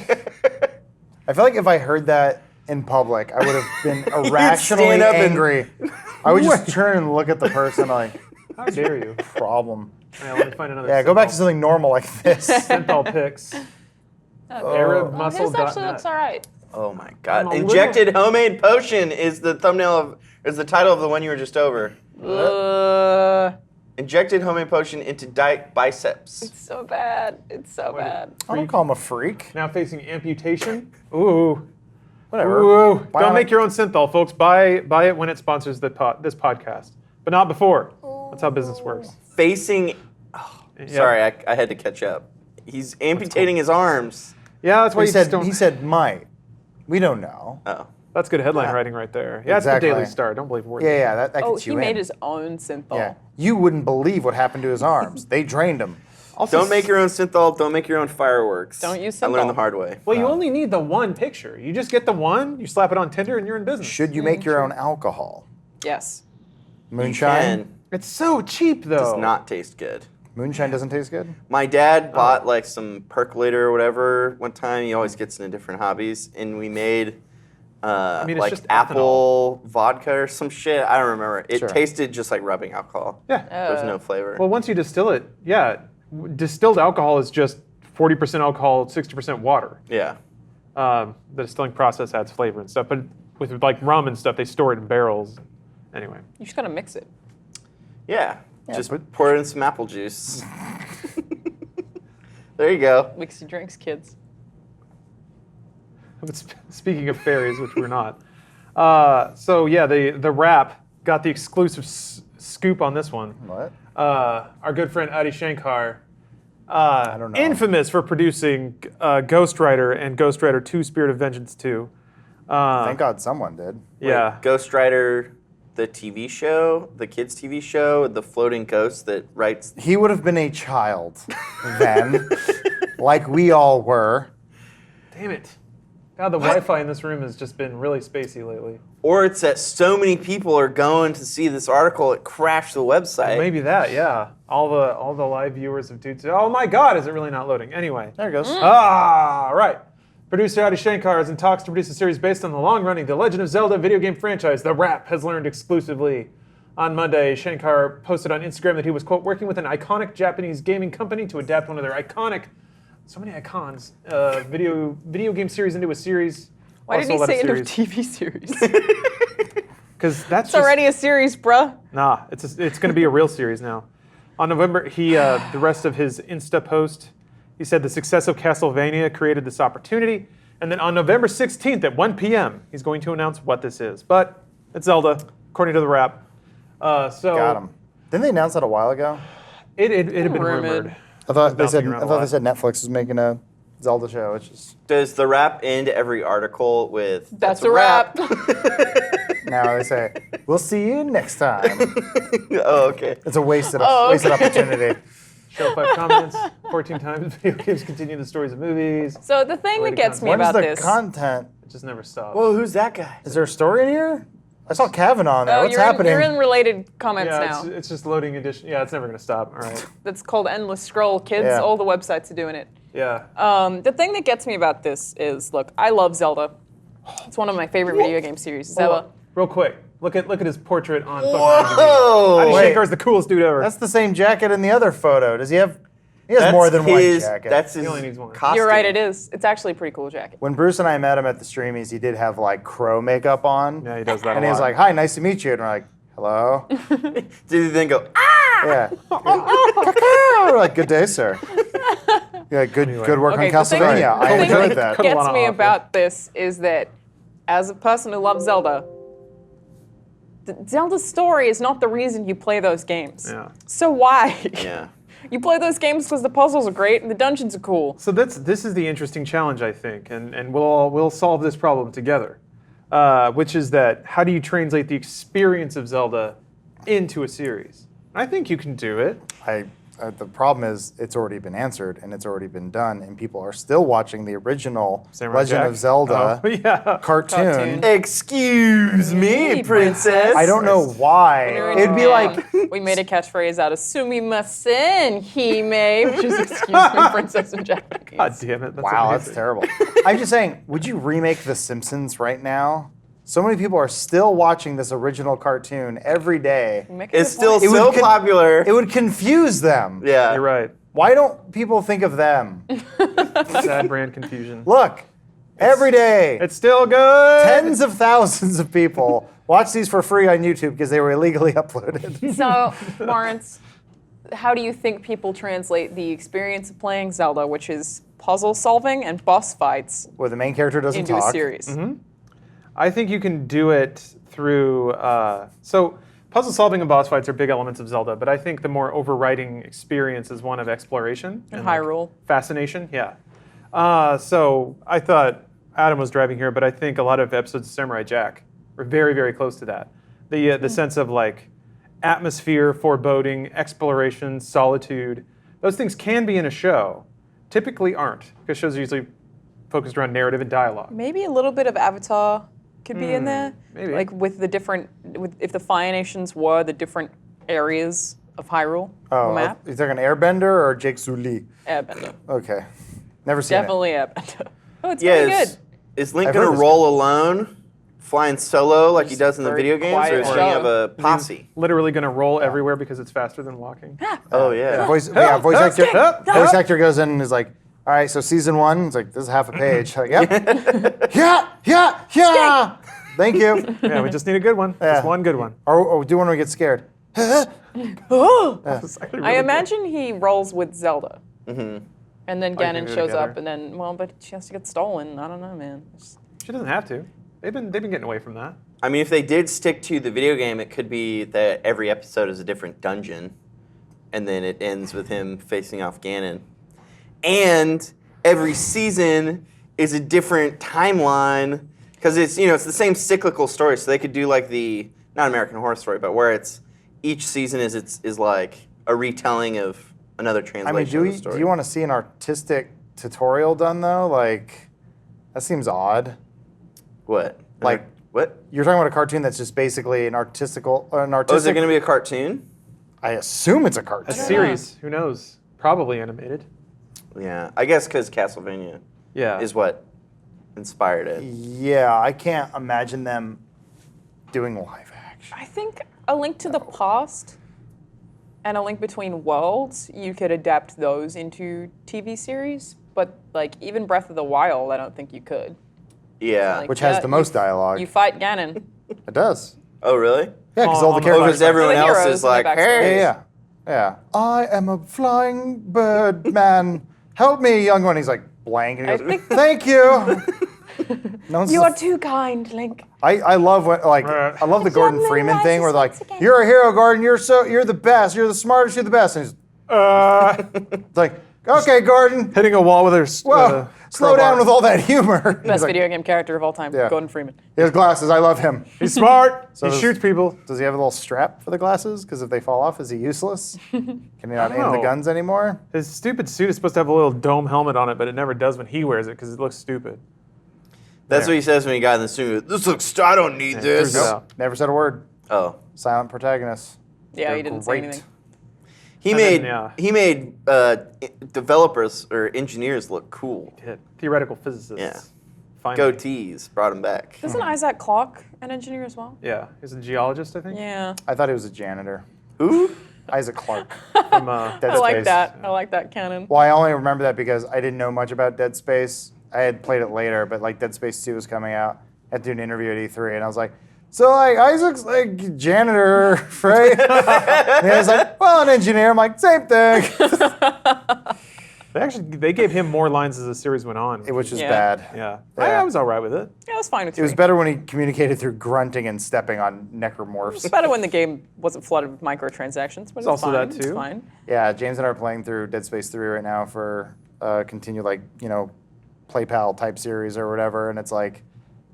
I feel like if I heard that in public, I would have been irrationally stand up and- angry. I would just turn and look at the person like, How dare you? problem. Yeah, let me find another. Yeah, go back to synthol- something normal like this. synthol pics. Arab His actually looks all right. Oh my I'm god. a Injected homemade potion is the the title of the one you were just over. Injected homemade potion into biceps. It's so bad. It's so bad. I don't call him a freak. Now facing amputation. Ooh. Whatever. Ooh. Buy Don't it. make your own synthol, folks. Buy it when it sponsors this podcast, but not before. That's how business works. Facing. Yeah. Sorry, I had to catch up. He's amputating his arms. Yeah, that's why He you just said, don't. he said might. We don't know. Oh. That's good headline Yeah. writing right there. Yeah, Exactly. it's the Daily Star. Don't believe a word. Yeah, that Oh, gets he you made in. his own synthol. Yeah. You wouldn't believe what happened to his arms. They drained him. Also, Don't make your own synthol. Don't make your own fireworks. Don't use I learned synthol. the hard way. Well, you only need the one picture. You just get the one, you slap it on Tinder, and you're in business. Should you make your own alcohol? Yes. Moonshine? And It's so cheap, though. does not taste good. Moonshine doesn't taste good? My dad bought like some percolator or whatever one time. He always gets into different hobbies, and we made mean, it's like just apple vodka or some shit. I don't remember. It Sure. tasted just like rubbing alcohol. Yeah. There's no flavor. Well, once you distill it, yeah, distilled alcohol is just 40% alcohol, 60% water. Yeah. The distilling process adds flavor and stuff, but with like rum and stuff, they store it in barrels. Anyway, You just gotta mix it. Yeah. Yeah, Just but- pour it in some apple juice. There you go. Mix your drinks, kids. but speaking of fairies, which we're not, so yeah, the Wrap got the exclusive scoop on this one. What? Our good friend Adi Shankar, don't know. infamous for producing Ghost Rider and Ghost Rider 2: Spirit of Vengeance 2. Thank God someone did. Yeah. Ghost Rider, the TV show, the kids' TV show, the floating ghost that writes. He would have been a child then, like we all were. Damn it. God, the Wi-Fi in this room has just been really spacey lately. Or it's that so many people are going to see this article, it crashed the website. Maybe that, yeah. All the live viewers of Dude. Oh my God, is it really not loading? Anyway. There it goes. Right. Producer Adi Shankar is in talks to produce a series based on the long-running The Legend of Zelda video game franchise. The Wrap has learned exclusively. On Monday, Shankar posted on Instagram that he was, quote, working with an iconic Japanese gaming company to adapt one of their iconic, so many icons, video game series into a series. Why did Also he a say into a series. TV series? Because that's It's already a series, bruh. Nah, it's going to be a real series now. On November, the rest of his Insta post, he said the success of Castlevania created this opportunity. And then on November 16th at 1 p.m., he's going to announce what this is. But it's Zelda, according to the Wrap. Got him. Didn't they announce that a while ago? It had been Rumored. rumored. I thought they said. bouncing around I a thought lot. they said Netflix was making a Zelda show. Which is Does the Wrap end every article with That's a wrap. now they say we'll see you next time. Oh, okay. It's a wasted Oh, wasted okay. opportunity. Show 5 comments, 14 times. Video games continue the stories of movies. So the thing that gets me When's about the this. content? It just never stops. Whoa, who's that guy? Is there a story in here? I saw Cavill on there. Oh, What's you're happening? you're in related comments yeah, now. it's just loading edition. Yeah, it's never going to stop. All right. That's called Endless Scroll, kids. Yeah. All the websites are doing it. Yeah. The thing that gets me about this is, look, I love Zelda. It's one of my favorite video game series. Hold Zelda. up. Real quick. Look at his portrait on fucking Whoa! IMDb. Adi Wait. Shankar's the coolest dude ever. That's the same jacket in the other photo. Does he have? He has That's more than one his, jacket. That's his He only needs one. costume. You're right, it is. It's actually a pretty cool jacket. When Bruce and I met him at the Streamies, he did have like crow makeup on. Yeah, he does that And a he was lot. like, "Hi, nice to meet you." And we're like, "Hello." Did he then go, ah! Yeah. We're like, "Good day, sir." Yeah, good work Okay, on the thing- Castlevania. I the thing enjoyed that that. Cut a lot gets me off, about this is that, as a person who loves Zelda, Zelda's story is not the reason you play those games. Yeah. So why? Yeah. You play those games because the puzzles are great and the dungeons are cool. So this is the interesting challenge, I think, and we'll solve this problem together, which is that how do you translate the experience of Zelda into a series? I think you can do it. The problem is it's already been answered and it's already been done, and people are still watching the original Samurai Legend Jack? of Zelda Oh, yeah. cartoon. Excuse me, Hey, princess. I don't know why. When we were in It'd be Japan, like we made a catchphrase out of "sumimasen, hime," which is "excuse me, princess" in Japanese. God damn it. That's wow, amazing. that's terrible. I'm just saying, would you remake The Simpsons right now? So many people are still watching this original cartoon every day. You make a It's good still point. It would so popular. It would confuse them. Yeah. You're right. Why don't people think of them? Sad brand confusion. Look, every day, It's still good. tens of thousands of people watch these for free on YouTube because they were illegally uploaded. So, Lawrence, how do you think people translate the experience of playing Zelda, which is puzzle solving and boss fights, Where the main character doesn't into talk. a series? I think you can do it through. So puzzle solving and boss fights are big elements of Zelda, but I think the more overriding experience is one of exploration And like, Hyrule. fascination. Yeah. So I thought Adam was driving here, but I think a lot of episodes of Samurai Jack are very, very close to that. The sense of like atmosphere, foreboding, exploration, solitude. Those things can be in a show. Typically aren't, because shows are usually focused around narrative and dialogue. Maybe a little bit of Avatar could be in there. maybe. Like with the different, if the Fire Nations were the different areas of Hyrule, the map. Is there an Airbender or Jake Sully? Airbender. Okay, never seen Definitely Airbender. Oh, it's Yeah, pretty good. is Link I've gonna heard this. roll alone, flying solo like he does in the very video games, quiet or is he show. gonna have a posse? Literally going to roll everywhere because it's faster than walking. Oh yeah. Voice actor goes in and is like, "All right, so season 1, it's like this is half a page." Like, yep, yeah. Thank you. Yeah, we just need a good one. Yeah. Just one good one. Or do one when we get scared. It's actually I really imagine he rolls with Zelda. And then can Ganon do it shows together. up, and then, well, but she has to get stolen. I don't know, man. It's- good. She doesn't have to. They've been getting away from that. I mean, if they did stick to the video game, it could be that every episode is a different dungeon, and then it ends with him facing off Ganon. And every season is a different timeline, because it's it's the same cyclical story. So they could do like the not American Horror Story, but where it's each season is like a retelling of another I translation mean, of the story. do you want to see an artistic tutorial done though? Like, That seems odd. What? Like- what? You're talking about a cartoon that's just basically an artistic. Oh, is it going to be a cartoon? I assume it's a cartoon. A series. Who knows? Probably animated. Yeah, I guess because Castlevania Yeah. is what inspired it. Yeah, I can't imagine them doing live action. I think A Link to the Past and A Link Between Worlds, you could adapt those into TV series, but like even Breath of the Wild, I don't think you could. Yeah. Like, Which has the most dialogue. You fight Ganon. It does. Oh, really? Yeah, because all the On the Oh, characters. because everyone The else heroes is and the like, backstory. hey. Yeah. I am a flying bird man. Help me, young one. He's like blank, and he I goes, think- "Thank you." No one's You are too kind, Link. I love what I love the Gordon Young Freeman man thing where rises they're like, once again. "You're a hero, Gordon. You're the best. You're the smartest. You're the best." And he's it's like, "Okay, Gordon. Hitting a wall with her. Well, slow down with all that humor." He's Best like, video game character of all time, Yeah. Gordon Freeman. He has glasses. I love him. He's smart. So he does- shoots people. Does he have a little strap for the glasses? Because if they fall off, is he useless? Can he not aim the know. guns anymore? His stupid suit is supposed to have a little dome helmet on it, but it never does when he wears it because it looks stupid. That's what he says when he got in the suit. This looks, I don't need this. turns out. Never said a word. Oh. Silent protagonist. Yeah, They're he didn't great. say anything. He And made then, he made developers or engineers look cool. Hit theoretical physicists. Yeah. Finally. Goatees brought him back. Isn't Isaac Clarke an engineer as well? Yeah, he's a geologist, I think. Yeah. I thought he was a janitor. Who? Isaac Clarke. From, Dead I like Space. that. I like that canon. Well, I only remember that because I didn't know much about Dead Space. I had played it later, but like Dead Space 2 was coming out. I had to do an interview at E3, and I was like, so like Isaac's like janitor, right? And he was like, well, an engineer. I'm like, same thing. they gave him more lines as the series went on. Which is Yeah. bad. yeah. Yeah. I was all right with it. Yeah, it was fine with It was me. better when he communicated through grunting and stepping on necromorphs. It's better when the game wasn't flooded with microtransactions, but it's also fine. that It's too. fine. Yeah, James and I are playing through Dead Space 3 right now for continued PlayPal type series or whatever, and it's like,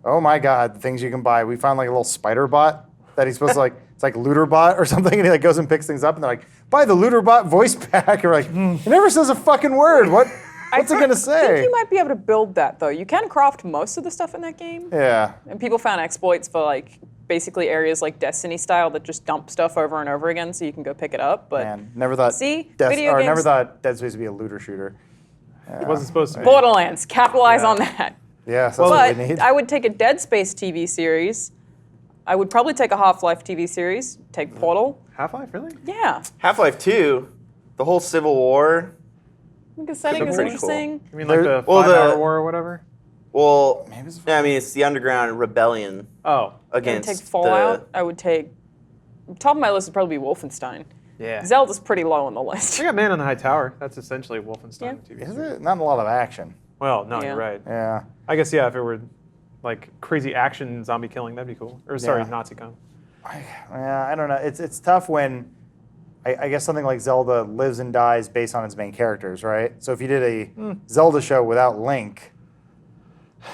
oh my god, the things you can buy. We found like a little spider bot that he's supposed to like, it's like Looter Bot or something, and he like goes and picks things up, and they're like, buy the Looter Bot voice pack. And we're like, it never says a fucking word. What's it gonna I think say? you might be able to build that though. You can craft most of the stuff in that game, Yeah. and people found exploits for like basically areas like Destiny style that just dump stuff over and over again, so you can go pick it up. But Man, never thought See? Video never games- thought Dead Space would be a looter shooter. It wasn't supposed to be. Borderlands, capitalize Yeah. on that. Yeah, so that's what we But need. I would take a Dead Space TV series. I would probably take a Half-Life TV series. Take Portal. Half-Life, really? Yeah, Half-Life 2, the whole Civil War. I think the setting Could've is been pretty cool. interesting. You mean like There- the well, 5-hour the- war or whatever? Well, Maybe it's- I mean, it's the underground rebellion Oh. I would against take Fallout. I would take. Top of my list would probably be Wolfenstein. Yeah. Zelda's pretty low on the list. We got Man on the High Tower. That's essentially Wolfenstein Yeah. TV Is series. it? Not a lot of action. Well, no, Yeah. you're right. Yeah. I guess, yeah, if it were like crazy action zombie killing, that'd be cool. Or sorry, Yeah. Nazi con. I don't know. It's tough when I guess something like Zelda lives and dies based on its main characters, right? So if you did a Zelda show without Link,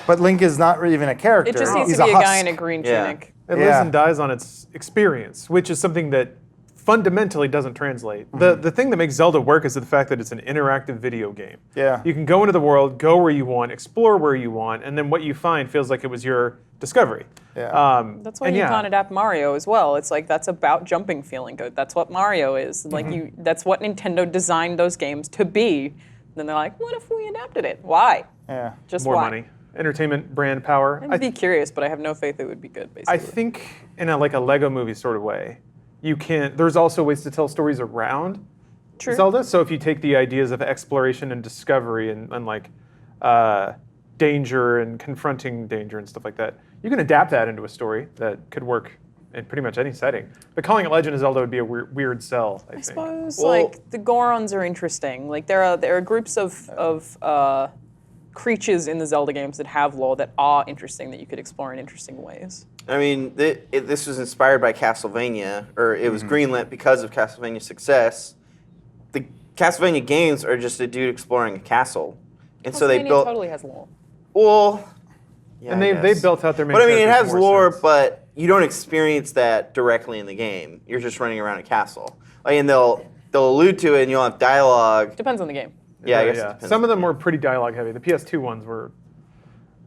but Link is not really even a character. It just needs he's to be a guy husk. in a green Yeah. tunic. It Yeah. lives and dies on its experience, which is something that fundamentally doesn't translate. The thing that makes Zelda work is the fact that it's an interactive video game. Yeah. You can go into the world, go where you want, explore where you want, and then what you find feels like it was your discovery. Yeah. That's why and you yeah, can't adapt Mario as well. It's like that's about jumping feeling good. That's what Mario is. Like that's what Nintendo designed those games to be. Then they're like, what if we adapted it? Why? Yeah. Just more why? money, entertainment, brand power. I'd be curious, but I have no faith it would be good. Basically, I think in a Lego movie sort of way, you can. There's also ways to tell stories around True. Zelda. So if you take the ideas of exploration and discovery and like danger and confronting danger and stuff like that, you can adapt that into a story that could work in pretty much any setting. But calling it Legend of Zelda would be a weird sell, I I think. suppose Well- like the Gorons are interesting. Like there are groups of creatures in the Zelda games that have lore that are interesting that you could explore in interesting ways. I mean, this was inspired by Castlevania, or it was greenlit because of Castlevania's success. The Castlevania games are just a dude exploring a castle, and so they Castlevania built. totally has lore. Well, yeah, And I they guess. built out their main But I mean, it characters has more lore, sense. but you don't experience that directly in the game. You're just running around a castle, like, and they'll allude to it, and you'll have dialogue. Depends on the game. Yeah, I guess it depends Some of on them were pretty dialogue heavy. The PS2 ones were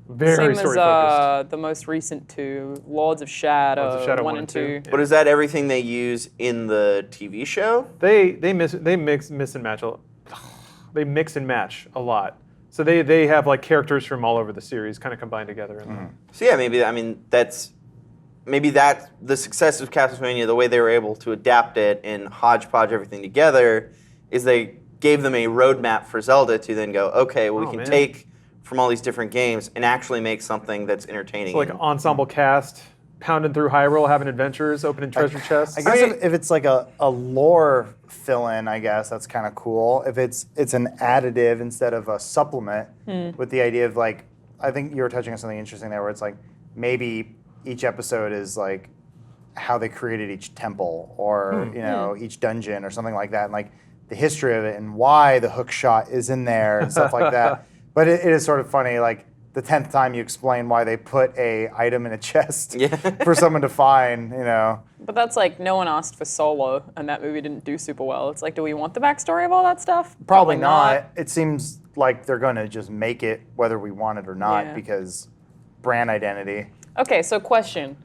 Very Same story as focused. the most recent two, Lords of Shadow, Lords of Shadow 1 and 2. But is that everything they use in the TV show? They mix and match they mix and match a lot. So they have like characters from all over the series kind of combined together. So yeah, maybe that the success of Castlevania, the way they were able to adapt it and hodgepodge everything together, is they gave them a roadmap for Zelda to then go, okay, well we can take from all these different games and actually make something that's entertaining. So like an ensemble cast, pounding through Hyrule, having adventures, opening treasure chests. I guess if it's like a lore fill-in, I guess that's kind of cool. If it's an additive instead of a supplement, with the idea of like, I think you were touching on something interesting there, where it's like maybe each episode is like how they created each temple or each dungeon or something like that, and like the history of it and why the hook shot is in there and stuff like that. But it is sort of funny, like the 10th time you explain why they put a item in a chest for someone to find, But that's like, no one asked for Solo, and that movie didn't do super well. It's like, do we want the backstory of all that stuff? Probably not. It seems like they're going to just make it whether we want it or not because brand identity. Okay, so question.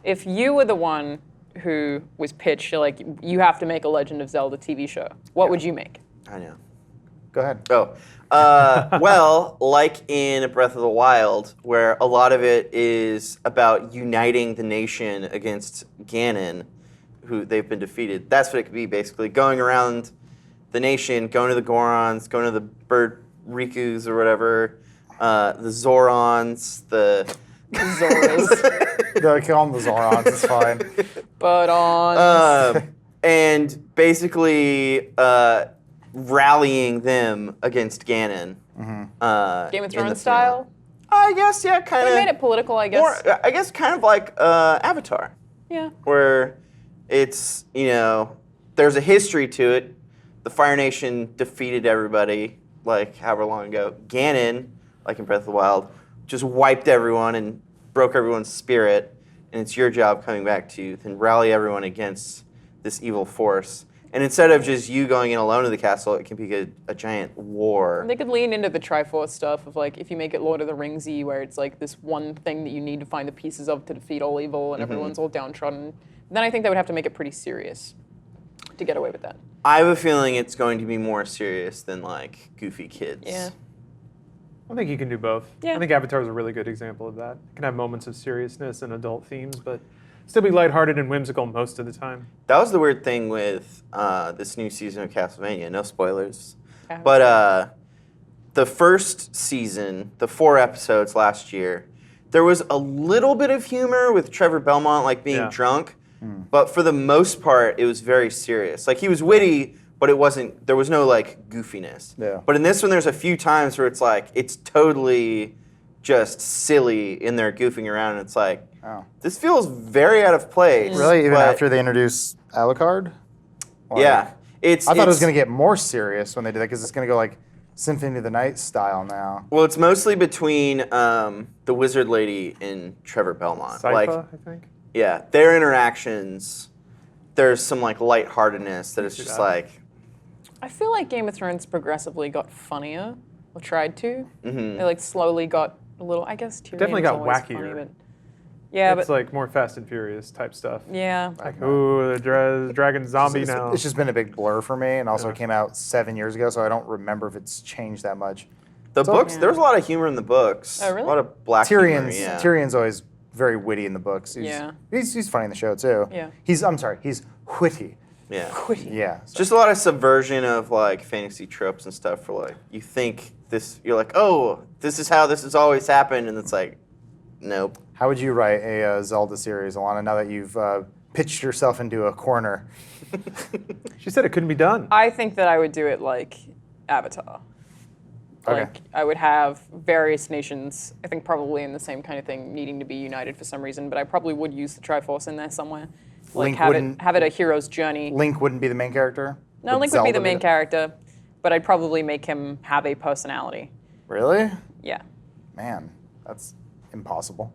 If you were the one who was pitched, like, you have to make a Legend of Zelda TV show, what would you make? I know. Go ahead. Oh. Well, like in Breath of the Wild, where a lot of it is about uniting the nation against Ganon, who they've been defeated. That's what it could be, basically. Going around the nation, going to the Gorons, going to the Bird Rikus or whatever, the Zorons, the... Zoras. No, call them the Zorons, it's fine. But on... and basically... rallying them against Ganon. Game of Thrones style? I guess, yeah, kind of. They made it political, I guess. I guess kind of like Avatar, Yeah. where it's, there's a history to it. The Fire Nation defeated everybody, like, however long ago. Ganon, like in Breath of the Wild, just wiped everyone and broke everyone's spirit, and it's your job coming back to then rally everyone against this evil force. And instead of just you going in alone to the castle, it can be a giant war. They could lean into the Triforce stuff of like, if you make it Lord of the Ringsy, where it's like this one thing that you need to find the pieces of to defeat all evil and everyone's all downtrodden. Then I think they would have to make it pretty serious to get away with that. I have a feeling it's going to be more serious than like Goofy Kids. Yeah. I think you can do both. Yeah. I think Avatar is a really good example of that. It can have moments of seriousness and adult themes, but still be lighthearted and whimsical most of the time. That was the weird thing with this new season of Castlevania. No spoilers. Yeah. But the first season, the 4 episodes last year, there was a little bit of humor with Trevor Belmont like being drunk, but for the most part, it was very serious. Like he was witty, but there was no like goofiness. Yeah. But in this one, there's a few times where it's like, it's totally just silly in there goofing around, and it's like, this feels very out of place. Really? Even after they introduce Alucard? Yeah. I thought it was going to get more serious when they did that, because it's going to go like Symphony of the Night style now. Well, it's mostly between the wizard lady and Trevor Belmont. Sypha, Like, I think. yeah, their interactions, there's some like lightheartedness that is just like... I feel like Game of Thrones progressively got funnier, or tried to. They like slowly got a little, I guess Tyrion Definitely was got always wackier. funny, but yeah, It's but like more Fast and Furious type stuff. yeah. Like, ooh, the dragon zombie now. It's just been a big blur for me, and also it came out 7 years ago, so I don't remember if it's changed that much. The books, there's a lot of humor in the books. Oh, really? A lot of black humor, Tyrion's always very witty in the books. He's funny in the show too. Yeah. He's witty. Yeah. Yeah. So. Just a lot of subversion of like fantasy tropes and stuff for like, you think this, you're like, oh, this is how this has always happened, and it's like, nope. How would you write a Zelda series, Alana, now that you've pitched yourself into a corner? She said it couldn't be done. I think that I would do it like Avatar. Okay. Like I would have various nations, I think probably in the same kind of thing, needing to be united for some reason, but I probably would use the Triforce in there somewhere. Like Link have wouldn't- it a hero's journey. Link wouldn't be the main character? No, Link would be Zelda the main character, but I'd probably make him have a personality. Really? Yeah. Man, that's impossible.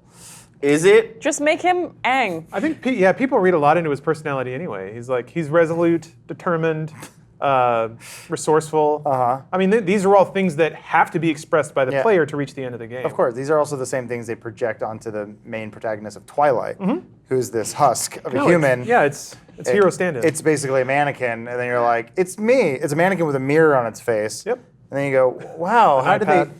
Is it? Just make him Aang. I think, people read a lot into his personality anyway. He's resolute, determined, resourceful. I mean, these are all things that have to be expressed by the player to reach the end of the game. Of course, these are also the same things they project onto the main protagonist of Twilight, who's this husk of a human. It's hero stand-in. It's basically a mannequin, and then you're like, it's me. It's a mannequin with a mirror on its face. Yep. And then you go, wow, iPad.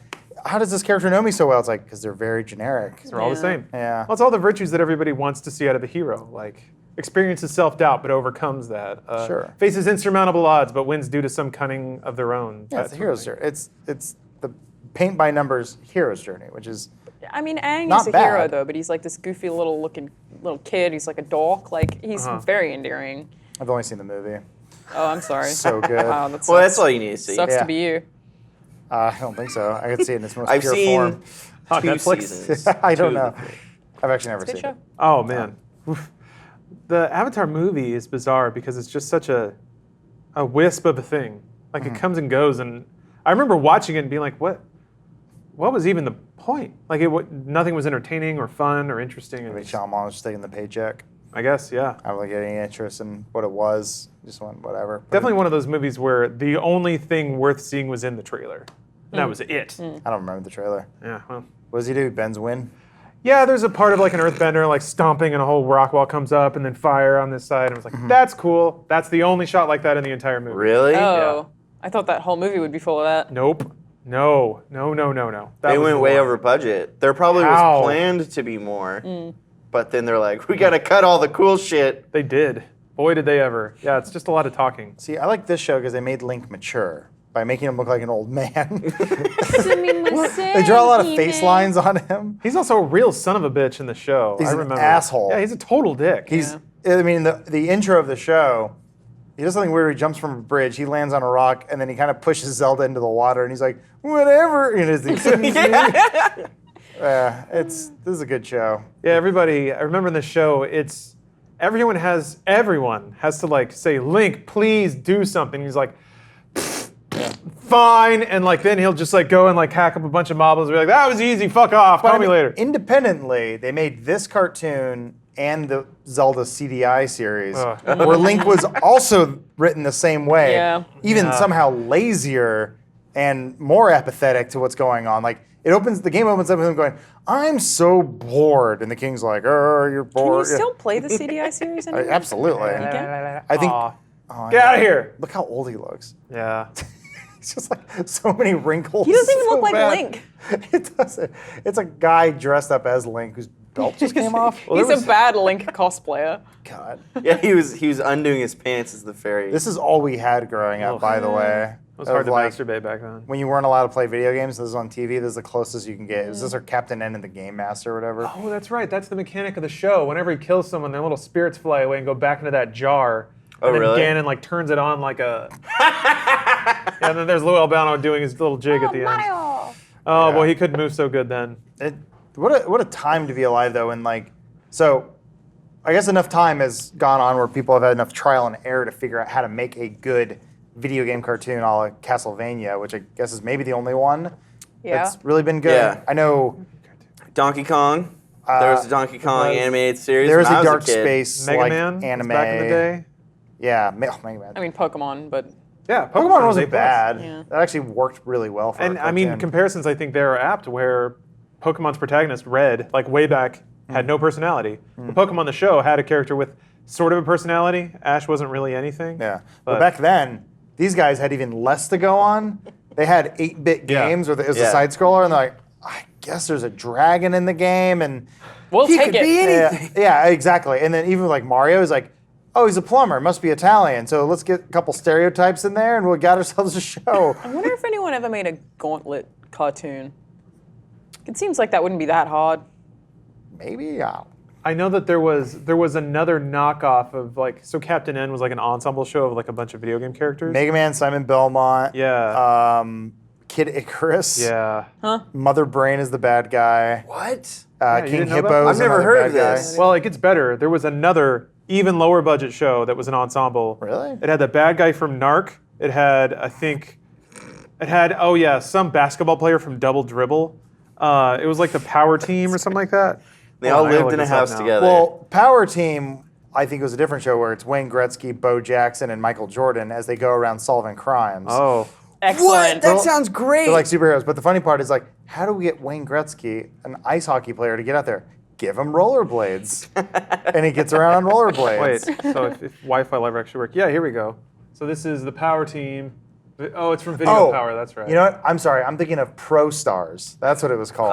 how does this character know me so well? It's like, because they're very generic. They're all the same. Yeah. Well, it's all the virtues that everybody wants to see out of a hero. Like, experiences self-doubt, but overcomes that. Sure. Faces insurmountable odds, but wins due to some cunning of their own. Yeah, it's a hero's journey. It's the paint by numbers hero's journey, which is I mean, Aang Not is a bad. hero though, but he's like this goofy little kid. He's like a dork. Like he's very endearing. I've only seen the movie. Oh, I'm sorry. So good. Wow, that sucks. Well, that's all you need to see. Sucks Yeah. to be you. I don't think so. I could see it in its most I've pure seen form. two Netflix? seasons. I don't Two know. of the three. I've actually never It's a seen good it. show. Oh, man. Oof. The Avatar movie is bizarre because it's just such a wisp of a thing. Like, it comes and goes, and I remember watching it and being like, what was even the point? Like, nothing was entertaining or fun or interesting. I And think Shyamalan was just taking the paycheck. I guess, yeah. I don't really get any interest in what it was. Just went whatever. Definitely one of those movies where the only thing worth seeing was in the trailer. And that was it. I don't remember the trailer. Yeah, well. What does he do? Bends wind? Yeah, there's a part of like an earthbender, like stomping, and a whole rock wall comes up, and then fire on this side. And I was like, that's cool. That's the only shot like that in the entire movie. Really? Oh, I thought that whole movie would be full of that. Nope. No. That They was went the way one. over budget. There probably How? was planned to be more, but then they're like, we gotta cut all the cool shit. They did. Boy, did they ever. Yeah, it's just a lot of talking. See, I like this show because they made Link mature by making him look like an old man. They They draw a lot of face lines on him. He's also a real son of a bitch in the show. He's I an remember. asshole. Yeah, he's a total dick. He's, I mean, the intro of the show, he does something weird. He jumps from a bridge, he lands on a rock, and then he kind of pushes Zelda into the water, and he's like, whatever. You know, this is a good show. Yeah, everybody. I remember in the show, everyone has to like say, Link, please do something. He's like, fine, and like then he'll just like go and like hack up a bunch of marbles and be like, that was easy, fuck off, But call I me mean, later. Independently, they made this cartoon and the Zelda CDI series, Ugh. where Link was also written the same way, Yeah. even somehow lazier and more apathetic to what's going on. Like the game opens up with him going, "I'm so bored," and the king's like, "Oh, you're Can you bored." still play the CDI series anymore? Absolutely. You can? I think. Aw. Oh, Get out of here. Look how old he looks. Yeah. It's just like so many wrinkles. He doesn't even so look like bad. Link. It doesn't. It's a guy dressed up as Link whose belt just came off. He's a bad Link cosplayer. God. Yeah, he was undoing his pants as the fairy. This is all we had growing up, by the way. It was hard Of, to like, masturbate back then. when you weren't allowed to play video games, this is on TV. This is the closest you can get. Is this our Captain N and the Game Master or whatever? Oh, that's right. That's the mechanic of the show. Whenever he kills someone, their little spirits fly away and go back into that jar. Oh, and then really? Ganon like turns it on like a. And then there's Lou Albano doing his little jig at the end. Oh boy, he couldn't move so good then. What a time to be alive, though. And like, so I guess enough time has gone on where people have had enough trial and error to figure out how to make a good video game cartoon a la Castlevania, which I guess is maybe the only one Yeah. that's really been good. Yeah. I know Donkey Kong. There was a Donkey Kong was- animated series. there was when I a was Dark kid. Space Mega like Man anime. back in the day. Yeah, Mega Man. I mean, Pokemon, but Yeah, Pokemon was wasn't A+. bad. Yeah. That actually worked really well for And a I mean, cartoon. comparisons I think they are apt where Pokemon's protagonist, Red, like way back, had no personality. The Pokemon the show had a character with sort of a personality. Ash wasn't really anything. Yeah, but back then, these guys had even less to go on. They had 8-bit Yeah. games where it was a Yeah. side scroller, and they're like, I guess there's a dragon in the game, and we'll He take could it. be anything. yeah, exactly. And then even like Mario is like, oh, he's a plumber, must be Italian. So let's get a couple stereotypes in there, and we got ourselves a show. I wonder if anyone ever made a Gauntlet cartoon. It seems like that wouldn't be that hard. Maybe, yeah. I know that there was another knockoff of like, so Captain N was like an ensemble show of like a bunch of video game characters. Mega Man, Simon Belmont. Yeah. Kid Icarus. Yeah. Mother Brain is the bad guy. What? you King didn't know about Hippo that? is I've never another heard of bad this. guy. Well, it gets better. There was another even lower budget show that was an ensemble. Really? It had the bad guy from Narc. It had, I think, oh yeah, some basketball player from Double Dribble. It was like the Power Team or something like that. They Hold all on, I gotta lived in a look this up house now. together. Well, Power Team, I think it was a different show where it's Wayne Gretzky, Bo Jackson, and Michael Jordan as they go around solving crimes. Oh. Excellent. That sounds great. They're like superheroes. But the funny part is like, how do we get Wayne Gretzky, an ice hockey player, to get out there? Give him rollerblades. And he gets around on rollerblades. Wait, so if Wi-Fi will ever actually work. Yeah, here we go. So this is the Power Team. Oh, it's from Video Power, that's right. You know what? I'm sorry. I'm thinking of Pro Stars. That's what it was called.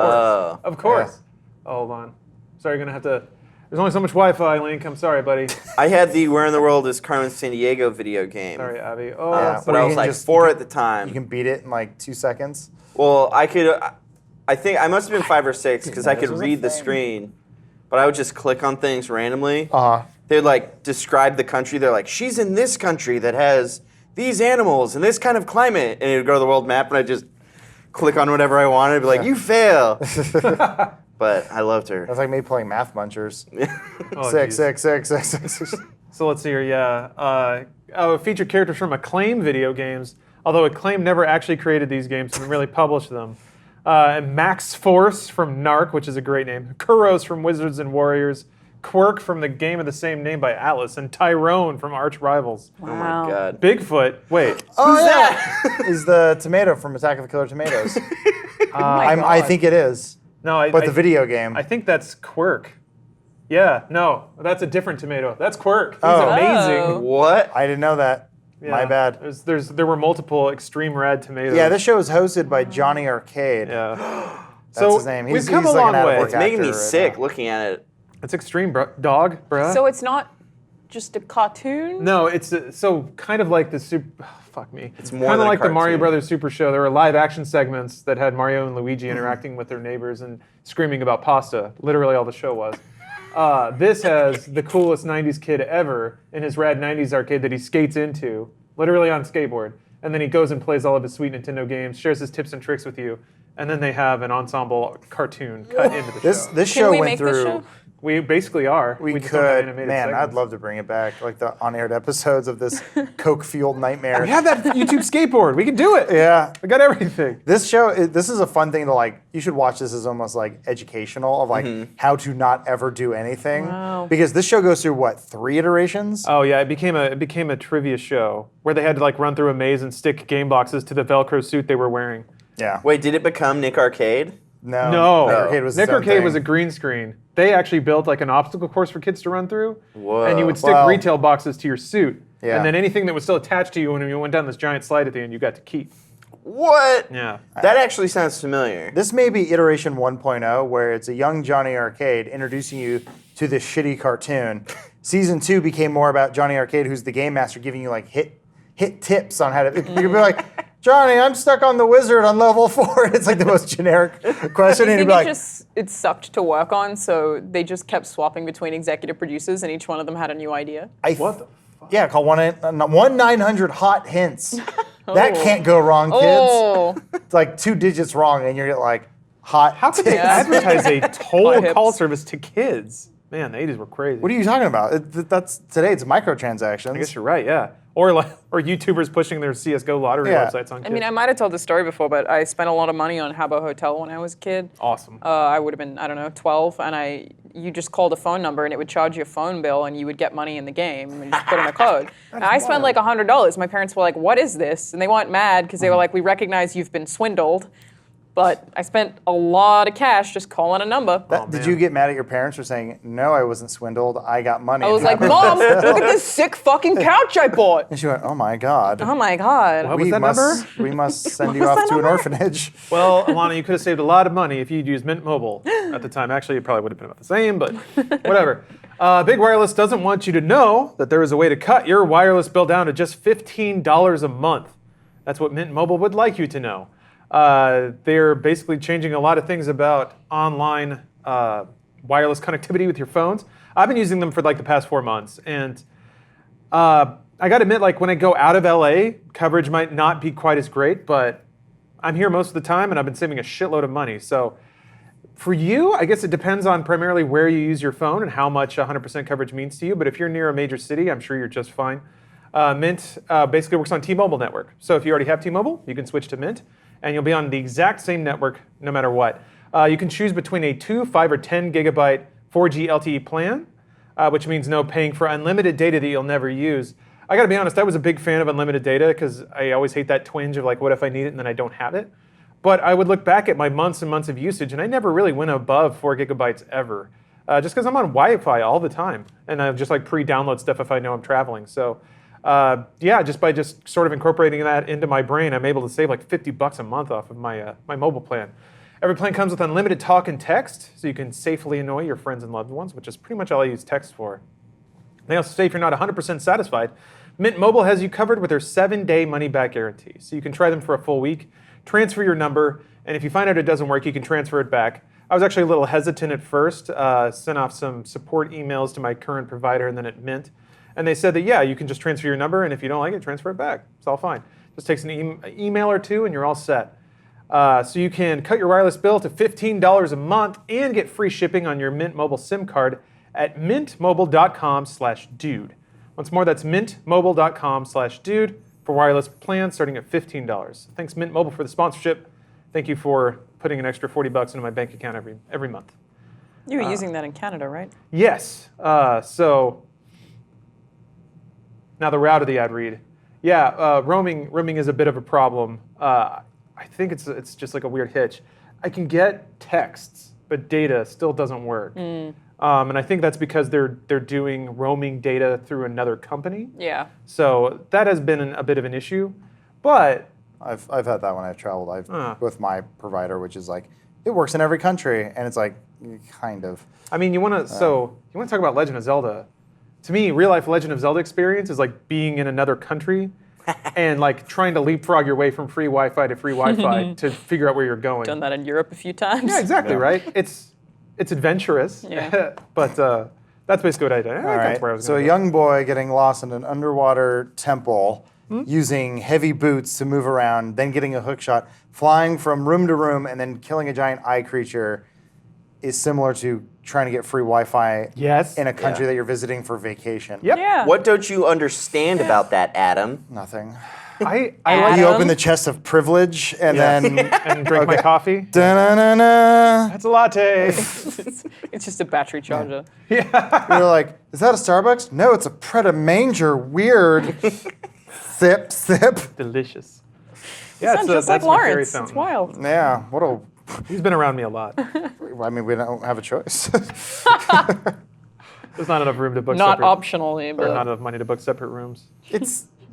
Of course. Oh, hold on. Sorry, you're going to have to... There's only so much Wi-Fi, Link. I'm sorry, buddy. I had the Where in the World is Carmen Sandiego video game. Sorry, Abby. Oh, But I was like 4 at the time. You can beat it in like 2 seconds. Well, I could. I think I must have been 5 or 6 because I could this was a read the thing. screen, but I would just click on things randomly. Uh-huh. They'd like describe the country. They're like, she's in this country that has these animals and this kind of climate, and it would go to the world map, and I'd just click on whatever I wanted. I'd be like, you fail. But I loved her. That's like me playing Math Munchers. Oh, Six, geez. six, six, six, six. So let's see here, yeah. Featured characters from Acclaim video games, although Acclaim never actually created these games and really published them. And Max Force from Narc, which is a great name. Kuros from Wizards and Warriors. Quirk from the game of the same name by Atlas. And Tyrone from Arch Rivals. Oh my god. Bigfoot, wait. Oh, yeah. Is the tomato from Attack of the Killer Tomatoes. I think it is. No, But the video game. I think that's Quirk. Yeah, no, that's a different tomato. That's Quirk. He's Oh. amazing. What? I didn't know that. Yeah. My bad. There were multiple extreme rad tomatoes. Yeah, this show is hosted by Johnny Arcade. Yeah. That's his name. We've come a like long an way. out-of-work It's making me actor right sick now. looking at it. It's extreme, dog, bruh. So it's not just a cartoon? No, it's so kind of like the super. Fuck me. It's more kind than of a like the Mario cartoon. Brothers Super Show. There were live action segments that had Mario and Luigi interacting with their neighbors and screaming about pasta. Literally, all the show was. This has the coolest '90s kid ever in his rad '90s arcade that he skates into, literally on a skateboard, and then he goes and plays all of his sweet Nintendo games, shares his tips and tricks with you, and then they have an ensemble cartoon cut into the show. This Can show we went make this through. show? We basically are. We just don't have could, animated man, I'd segments. love to bring it back, like the on-aired episodes of this coke-fueled nightmare. We have that YouTube skateboard. We can do it. Yeah. I got everything. This show, this is a fun thing to like, you should watch this as almost like educational of like how to not ever do anything. Wow. Because this show goes through what, 3 iterations? Oh yeah, it became a trivia show where they had to like run through a maze and stick game boxes to the Velcro suit they were wearing. Yeah. Wait, did it become Nick Arcade? No. No, Nick Arcade was Nick its own Arcade thing. was a green screen. They actually built like an obstacle course for kids to run through, Whoa. and you would stick Well- retail boxes to your suit, Yeah. and then anything that was still attached to you when you went down this giant slide at the end, you got to keep. What? Yeah. That actually sounds familiar. This may be iteration 1.0, where it's a young Johnny Arcade introducing you to this shitty cartoon. Season 2 became more about Johnny Arcade, who's the game master, giving you like hit tips on how to. You could be like, Johnny, I'm stuck on the wizard on level 4. It's like the most generic question, I and you'd think be like, it sucked to work on, so they just kept swapping between executive producers, and each one of them had a new idea. What the? Yeah, call 1-900 hot hints. That can't go wrong, kids. Oh, It's like 2 digits wrong, and you're like hot. How could they Yeah. advertise a total hips. call service to kids? Man, the 80s were crazy. What are you talking about? That's today. It's microtransactions. I guess you're right. Yeah. Or YouTubers pushing their CS:GO lottery Yeah. websites on kids. I mean, I might have told this story before, but I spent a lot of money on Habbo Hotel when I was a kid. awesome. I would have been, I don't know, 12, and you just called a phone number and it would charge you a phone bill and you would get money in the game and just put in a code. And I spent like $100. My parents were like, what is this? And they weren't mad because they were like, we recognize you've been swindled. But I spent a lot of cash just calling a number. Did man. you get mad at your parents for saying, no, I wasn't swindled, I got money? I was like, Mom, look at this sick fucking couch I bought. And she went, oh my God. Oh my God. What was that number? We must send you was off that to an number? orphanage. Well, Alana, you could have saved a lot of money if you'd used Mint Mobile at the time. Actually, it probably would have been about the same, but whatever. Big Wireless doesn't want you to know that there is a way to cut your wireless bill down to just $15 a month. That's what Mint Mobile would like you to know. They're basically changing a lot of things about online wireless connectivity with your phones. I've been using them for like the past 4 months, and I got to admit, like when I go out of LA, coverage might not be quite as great, but I'm here most of the time, and I've been saving a shitload of money. So for you, I guess it depends on primarily where you use your phone and how much 100% coverage means to you. But if you're near a major city, I'm sure you're just fine. Mint basically works on T-Mobile network. So if you already have T-Mobile, you can switch to Mint, and you'll be on the exact same network no matter what. You can choose between a 2, 5, or 10 gigabyte 4G LTE plan. which means no paying for unlimited data that you'll never use. I gotta be honest, I was a big fan of unlimited data because I always hate that twinge of like, what if I need it and then I don't have it? But I would look back at my months and months of usage and I never really went above 4 gigabytes ever. Just because I'm on Wi-Fi all the time. And I just like pre-download stuff if I know I'm traveling. So yeah, just by just sort of incorporating that into my brain, I'm able to save like $50 a month off of my, my mobile plan. Every plan comes with unlimited talk and text, so you can safely annoy your friends and loved ones, which is pretty much all I use text for. They also say if you're not 100% satisfied, Mint Mobile has you covered with their 7-day money-back guarantee. So you can try them for a full week, transfer your number, and if you find out it doesn't work, you can transfer it back. I was actually a little hesitant at first, sent off some support emails to my current provider and then at Mint. And they said that, yeah, you can just transfer your number, and if you don't like it, transfer it back. It's all fine. Just takes an email or two, and you're all set. So you can cut your wireless bill to $15 a month and get free shipping on your Mint Mobile SIM card at mintmobile.com/dude. Once more, that's mintmobile.com/dude for wireless plans starting at $15. Thanks, Mint Mobile, for the sponsorship. Thank you for putting an extra $40 into my bank account every month. You were using that in Canada, right? Yes. So now the route of the ad read. Yeah, roaming is a bit of a problem. I think it's just like a weird hitch. I can get texts, but data still doesn't work. And I think that's because they're doing roaming data through another company. Yeah. So that has been a bit of an issue. But I've had that when I've traveled. With my provider, which is like it works in every country, and it's like kind of. I mean, you want to talk about Legend of Zelda? To me, real life Legend of Zelda experience is like being in another country and like trying to leapfrog your way from free Wi-Fi to free Wi-Fi to figure out where you're going. Done that in Europe a few times. Yeah, exactly, right? It's adventurous, Yeah. but that's basically what I did. All right. So a young boy getting lost in an underwater temple, using heavy boots to move around, then getting a hook shot, flying from room to room, and then killing a giant eye creature is similar to trying to get free Wi-Fi in a country that you're visiting for vacation. Yep. Yeah. What don't you understand about that, Adam? Nothing. I Adam? like You open the chest of privilege and then and drink my coffee. da-na-na-na. That's a latte. It's just a battery charger. You're like, is that a Starbucks? No, it's a Pret-a-Manger. Weird. Sip, sip. Delicious. Sounds just like that's my fairy Lawrence. It's fountain. wild. Yeah, what a. He's been around me a lot. I mean, we don't have a choice. There's not enough room to book Not separate, optionally, or but not enough money to book separate rooms.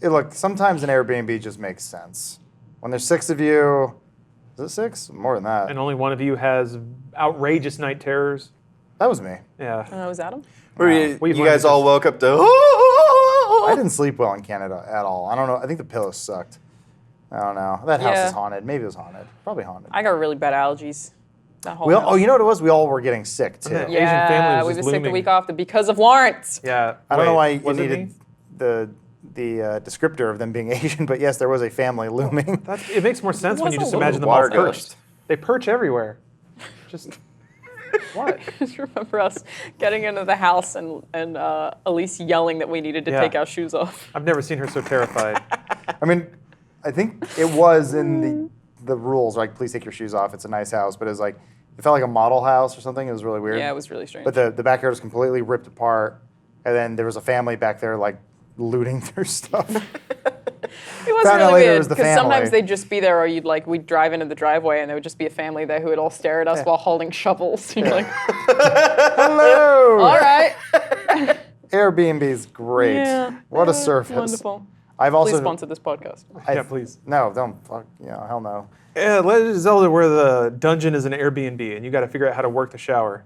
Look, sometimes an Airbnb just makes sense. When there's 6 of you, is it 6? More than that. And only one of you has outrageous night terrors. That was me. Yeah. was Adam? Where you We've guys learned all this. woke up to. I didn't sleep well in Canada at all. I don't know. I think the pillows sucked. I don't know. That house Yeah. is haunted. Maybe it was haunted. Probably haunted. I got really bad allergies. That whole Oh, you know what it was? We all were getting sick too. Yeah. Asian yeah, family was we just were sick the looming. week after because of Lawrence. Yeah. I don't know why Wait, you was it needed me? the descriptor of them being Asian, but yes, there was a family looming. It makes more sense when you was just a imagine them little all water perched. ghost. They perch everywhere. Just what? Just remember us getting into the house and Elise yelling that we needed to Yeah. take our shoes off. I've never seen her so terrified. I mean, I think it was in the rules, like, please take your shoes off. It's a nice house, but it was like, it felt like a model house or something. It was really weird. Yeah, it was really strange. But the backyard was completely ripped apart, and then there was a family back there, like, looting their stuff. It was Found out really later it weird was the because sometimes family. they'd just be there, or we'd drive into the driveway and there would just be a family there who would all stare at us while holding shovels. And you're like, Hello! all right. Airbnb's great. Yeah, What a yeah, service. Wonderful. I've also Please sponsor this podcast. Yeah, please. No, don't. Fuck. Hell no. Yeah, Legend of Zelda, where the dungeon is an Airbnb, and you got to figure out how to work the shower.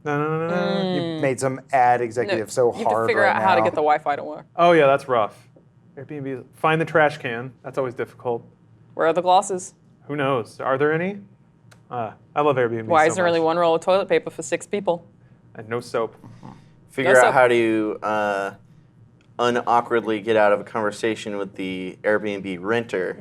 No. You made some ad executive so you have hard to figure right out how to now. get the Wi-Fi to work. Oh yeah, that's rough. Airbnb. Find the trash can. That's always difficult. Where are the glasses? Who knows? Are there any? I love Airbnb. Why so is there only much. one roll of toilet paper for 6 people? And no soap. Figure Yes, out I- how to unawkwardly get out of a conversation with the Airbnb renter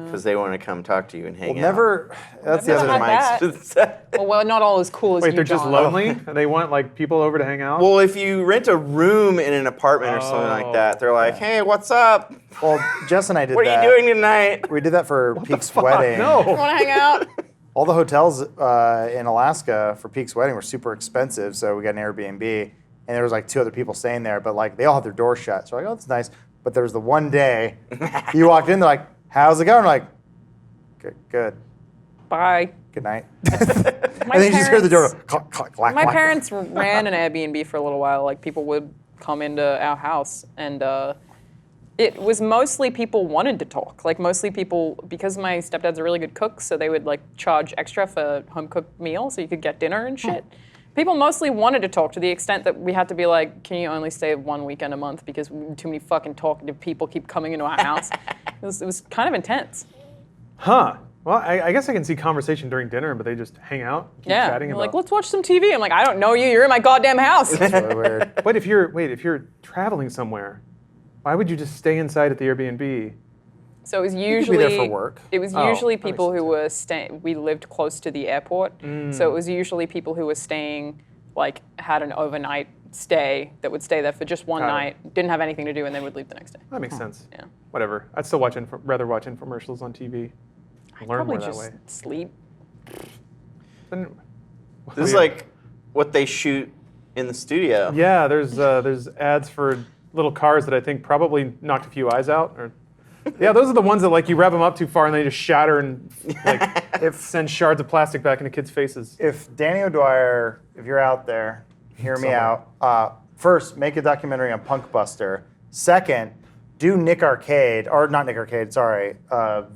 because they want to come talk to you and hang Well, out. never. That's the never other had thing. that. Well, we're not all as cool as Wait, you, they're just John. lonely, and they want like people over to hang out. Well, if you rent a room in an apartment or something like that, they're like, "Hey, what's up? Well, Jess and I did What that. are you doing tonight?" We did that for Peak's wedding. no. Want to hang out? All the hotels in Alaska for Peak's wedding were super expensive, so we got an Airbnb. and there was like 2 other people staying there, but like they all had their doors shut. So like, oh, that's nice. But there was the one day you walked in, they're like, how's it going? I'm like, good. Bye. Good night. My and then you just hear the door go, clack, clack, clack, My clack. parents ran an Airbnb for a little while. Like people would come into our house, and it was mostly people wanted to talk. Like mostly people, because my stepdad's a really good cook, so they would like charge extra for home cooked meals, so you could get dinner and shit. People mostly wanted to talk to the extent that we had to be like, can you only stay 1 weekend a month because too many fucking talkative people keep coming into our house. It was kind of intense. Huh. Well, I guess I can see conversation during dinner, but they just hang out, keep chatting They're about. like, let's watch some TV. I'm like, I don't know you. You're in my goddamn house. It's really weird. But if you're traveling somewhere, why would you just stay inside at the Airbnb? So it was You usually could be there for work. It was Oh, usually that makes people sense. who were staying. We lived close to the airport, so it was usually people who were staying, like had an overnight stay that would stay there for just one Got it. night, didn't have anything to do, and then would leave the next day. That makes sense. Yeah. Whatever. I'd still rather watch infomercials on TV. Learn Probably more that just way. sleep. Then- This is like what they shoot in the studio. Yeah, there's ads for little cars that I think probably knocked a few eyes out. Or, yeah, those are the ones that like you rev them up too far and they just shatter and like send shards of plastic back into kids' faces. If Danny O'Dwyer, if you're out there, hear me Somewhere. out. First, make a documentary on Punk Buster. Second, do Nick Arcade, or not Nick Arcade, sorry. What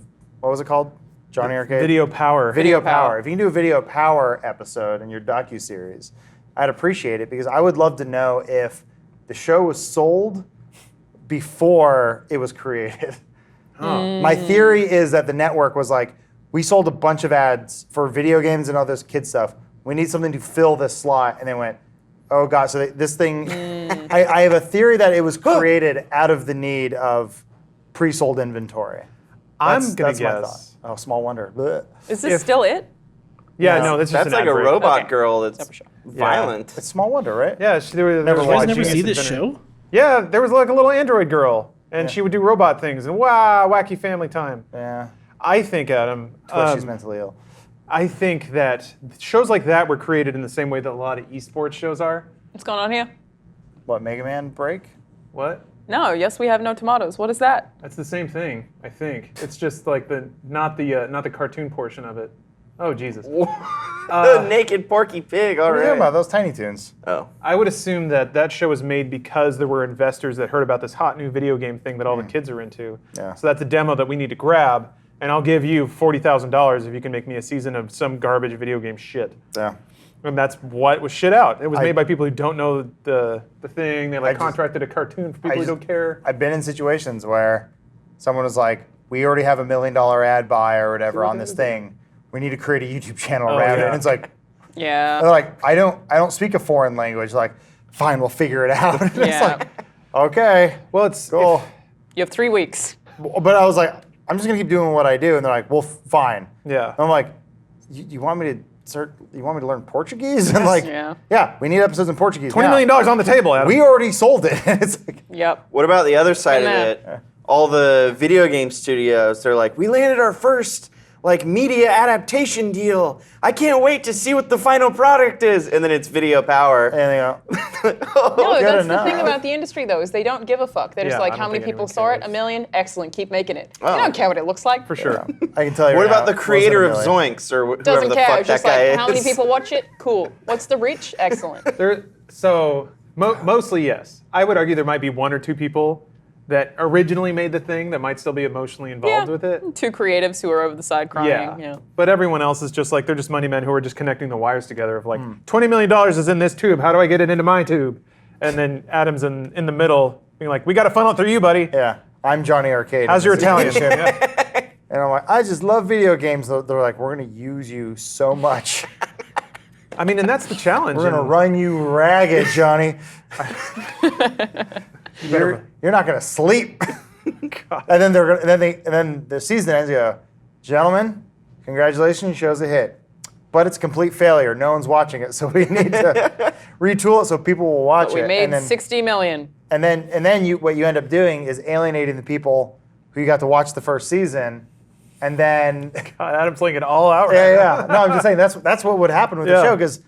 was it called? Johnny Arcade? Video Power. Video Power. Power. If you can do a Video Power episode in your docuseries, I'd appreciate it because I would love to know if the show was sold before it was created. My theory is that the network was like, we sold a bunch of ads for video games and all this kid stuff. We need something to fill this slot. And they went, oh God, so this thing, I have a theory that it was created out of the need of pre-sold inventory. I'm That's gonna my guess. thought. Oh, small wonder. Blech. Is this still it? Yeah, No. no, that's just That's an like ad a break. robot Okay. girl that's Never show. violent. It's small wonder, right? Yeah, there was Never one You guys watched never genius see this inventor. show? Yeah, there was like a little android girl, and she would do robot things, and wow, wacky family time. Yeah. I think, Adam, She's mentally ill. I think that shows like that were created in the same way that a lot of esports shows are. What's going on here? What, Mega Man break? What? No, yes, we have no tomatoes. What is that? That's the same thing, I think. It's just like not the cartoon portion of it. Oh Jesus! The naked Porky Pig. All What are you talking about? right. Those Tiny Toons. Oh. I would assume that show was made because there were investors that heard about this hot new video game thing that all the kids are into. Yeah. So that's a demo that we need to grab, and I'll give you $40,000 if you can make me a season of some garbage video game shit. Yeah. And that's what was shit out. It was I- made by people who don't know the thing. They like just- contracted a cartoon for people who don't care. I've been in situations where someone was like, we already have $1 million ad buy or whatever on this thing. We need to create a YouTube channel around it. yeah. And it's like, Yeah. they're like, I don't speak a foreign language. Like, fine, we'll figure it out. And it's Yeah. like, okay, Well, it's cool. You have 3 weeks. But I was like, I'm just gonna keep doing what I do. And they're like, well, fine. Yeah. And I'm like, you want me to learn Portuguese? And like, Yeah. we need episodes in Portuguese. $20 now. million on the table, Adam. We already sold it. It's like, Yep. What about the other side of Amen. it? All the video game studios, they're like, we landed our first like media adaptation deal. I can't wait to see what the final product is. And then it's Video Power. and they go, No, good that's enough. the thing about the industry, though, is they don't give a fuck. They're just Yeah, like, I how don't many think people anyone saw it? cares. 1 million? Excellent. Keep making it. Oh. They don't care what it looks like. For sure. I can tell you. What right about now, the creator of wasn't a million. Zoinks or whoever Doesn't the care. fuck It's that just guy like, is? how many people watch it? Cool. What's the reach? Excellent. Mostly yes. I would argue there might be 1 or 2 people that originally made the thing that might still be emotionally involved with it. 2 creatives who are over the side crying. Yeah. But everyone else is just like, they're just money men who are just connecting the wires together of like, $20 million is in this tube. How do I get it into my tube? And then Adam's in the middle being like, we got to funnel it through you, buddy. Yeah, I'm Johnny Arcade. How's in your this Italian? situation. Yeah. And I'm like, I just love video games. They're like, we're gonna use you so much. I mean, and that's the challenge. We're gonna and- run you ragged, Johnny. you're not gonna sleep. And then then the season ends. You go, gentlemen, congratulations, show's a hit, but it's a complete failure. No one's watching it, so we need to retool it so people will watch We it. made and then, 60 million. And then what you end up doing is alienating the people who you got to watch the first season, and then God, Adam's laying it all out right yeah, now. yeah. No, I'm just saying that's what would happen with Yeah. the show because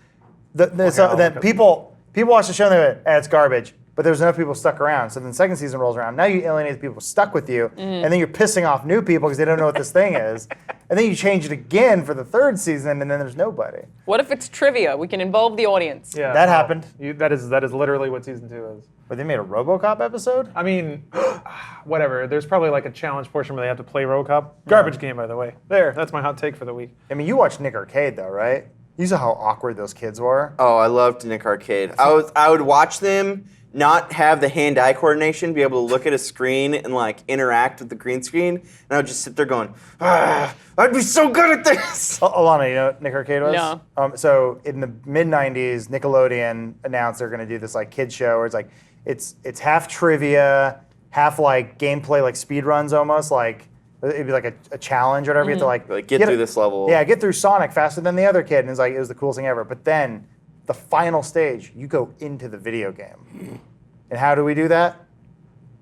I'll look then up. people people watch the show and they're like, it's garbage. But there's enough people stuck around. So then the second season rolls around. Now you alienate the people stuck with you, and then you're pissing off new people because they don't know what this thing is. And then you change it again for the third season, and then there's nobody. What if it's trivia? We can involve the audience. Yeah, That happened. That is literally what season 2 is. But they made a RoboCop episode? I mean, whatever. There's probably like a challenge portion where they have to play RoboCop. Garbage game, by the way. There, that's my hot take for the week. I mean, you watched Nick Arcade, though, right? You saw how awkward those kids were. Oh, I loved Nick Arcade. I would watch them not have the hand-eye coordination, be able to look at a screen and like interact with the green screen, and I would just sit there going, I'd be so good at this. Alana, you know what Nick Arcade was? No. So in the mid-90s, Nickelodeon announced they're going to do this like kid show where it's like, it's half trivia, half like gameplay, like speed runs almost, like it'd be like a challenge or whatever. You have to Like get through this level. Yeah, get through Sonic faster than the other kid. And it's like, it was the coolest thing ever. But then the final stage, you go into the video game. And how do we do that?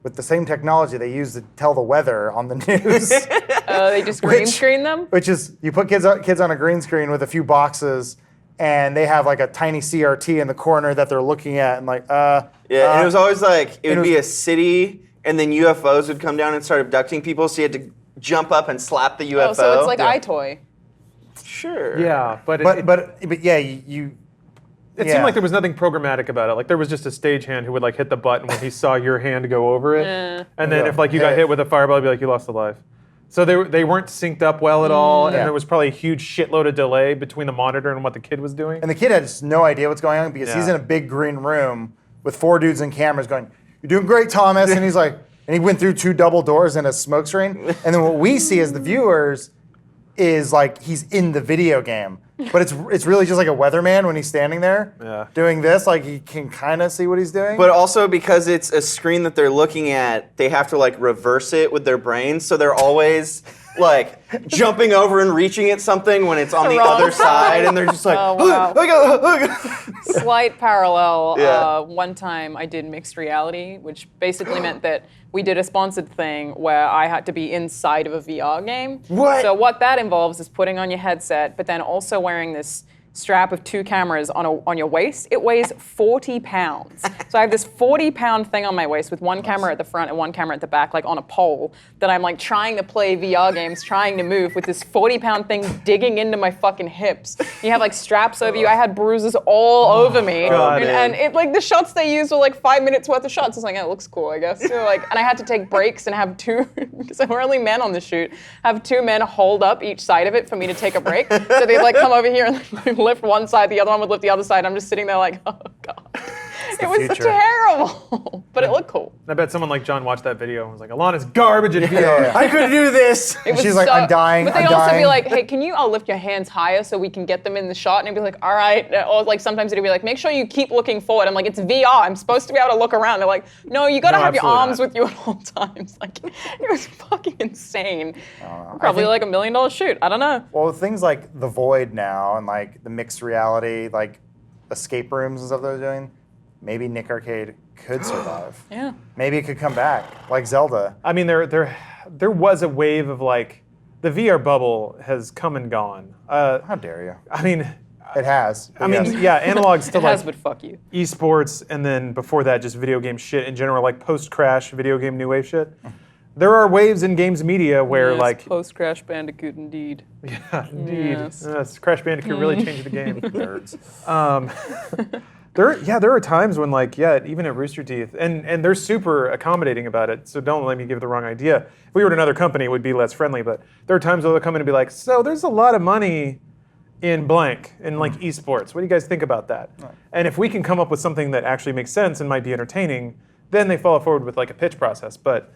With the same technology they use to tell the weather on the news. They just green screen them? Which is, you put kids on a green screen with a few boxes, and they have like a tiny CRT in the corner that they're looking at, and like, and it was always like, it would be a city, and then UFOs would come down and start abducting people, so you had to jump up and slap the UFO. Oh, so it's like iToy. Sure. Yeah, but yeah, you. It seemed like there was nothing programmatic about it. Like there was just a stagehand who would like hit the button when he saw your hand go over it, and then if like you got hit with a fireball, it'd be like you lost a life. So they weren't synced up well at all, and there was probably a huge shitload of delay between the monitor and what the kid was doing. And the kid has no idea what's going on because he's in a big green room with 4 dudes and cameras going, "You're doing great, Thomas," and he's like, and he went through 2 double doors and a smoke screen, and then what we see as the viewers is like he's in the video game. But it's really just like a weatherman when he's standing there doing this. Like he can kind of see what he's doing. But also because it's a screen that they're looking at, they have to like reverse it with their brains. So they're always like jumping over and reaching at something when it's on the other side. And they're just like, Slight parallel. One time I did mixed reality, which basically meant that we did a sponsored thing where I had to be inside of a VR game. What? So what that involves is putting on your headset, but then also wearing this strap of 2 cameras on your waist. It weighs 40 pounds. So I have this 40-pound thing on my waist with 1 camera at the front and 1 camera at the back, like on a pole, that I'm like trying to play VR games, trying to move with this 40-pound thing digging into my fucking hips. You have like straps over you. I had bruises all over me. And it like the shots they used were like 5 minutes worth of shots. It's like, it looks cool, I guess. So like, and I had to take breaks and have 2, because we're only men on the shoot, have 2 men hold up each side of it for me to take a break. So they'd like come over here and like, lift one side, the other one would lift the other side. I'm just sitting there like, oh God. It was terrible, but it looked cool. I bet someone like John watched that video and was like, Alana's garbage at VR. I couldn't do this. She's like, I'm dying. But they'd also be like, hey, can you lift your hands higher so we can get them in the shot? And it'd be like, all right. Or like sometimes it'd be like, make sure you keep looking forward. I'm like, it's VR. I'm supposed to be able to look around. They're like, no, you got to have your arms with you at all times. Like, it was fucking insane. Probably like $1 million shoot. I don't know. Well, things like The Void now and like the mixed reality, like escape rooms and stuff they're doing, maybe Nick Arcade could survive. Yeah. Maybe it could come back, like Zelda. I mean, there was a wave of like, the VR bubble has come and gone. How dare you? I mean, It has. I mean, analogs to It has, like but fuck you. esports, and then before that, just video game shit in general, like post-crash video game new wave shit. There are waves in games media where like post-Crash Bandicoot, indeed. Yeah, indeed. Yes. Crash Bandicoot really changed the game. Nerds. There are times when like, even at Rooster Teeth, and they're super accommodating about it, so don't let me give the wrong idea. If we were at another company, it would be less friendly, but there are times where they'll come in and be like, so there's a lot of money in blank, in like esports. What do you guys think about that? Right. And if we can come up with something that actually makes sense and might be entertaining, then they follow forward with like a pitch process. But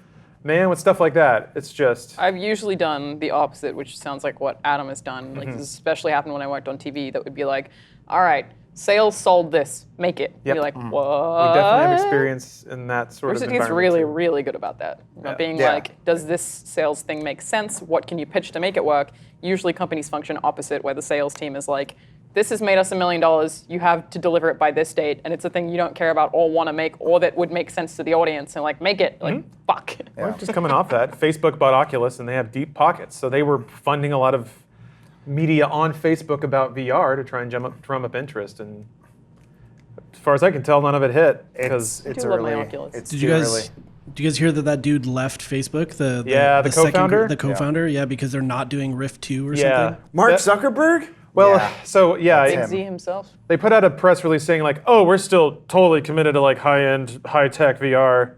man, with stuff like that, it's just... I've usually done the opposite, which sounds like what Adam has done. Like, this especially happened when I worked on TV. That would be like, all right, sales sold this, make it. Yep. You're like, what? We definitely have experience in that sort of environment. It's really, really good about that. Being like, does this sales thing make sense? What can you pitch to make it work? Usually companies function opposite, where the sales team is like, this has made us $1 million, you have to deliver it by this date, and it's a thing you don't care about or want to make, or that would make sense to the audience, and like, make it, like, fuck. Yeah. Just coming off that, Facebook bought Oculus, and they have deep pockets, so they were funding a lot of media on Facebook about VR to try and drum up interest, and as far as I can tell, none of it hit. Because It's do love my early. Oculus. It's Did too you guys? early. Did you guys hear that dude left Facebook? The co-founder? second, the co-founder, yeah, because they're not doing Rift 2 or yeah. something. Mark That- Zuckerberg? Well, Yeah. so yeah, Big him. Z himself. they put out a press release saying like, "Oh, we're still totally committed to like high-end, high-tech VR,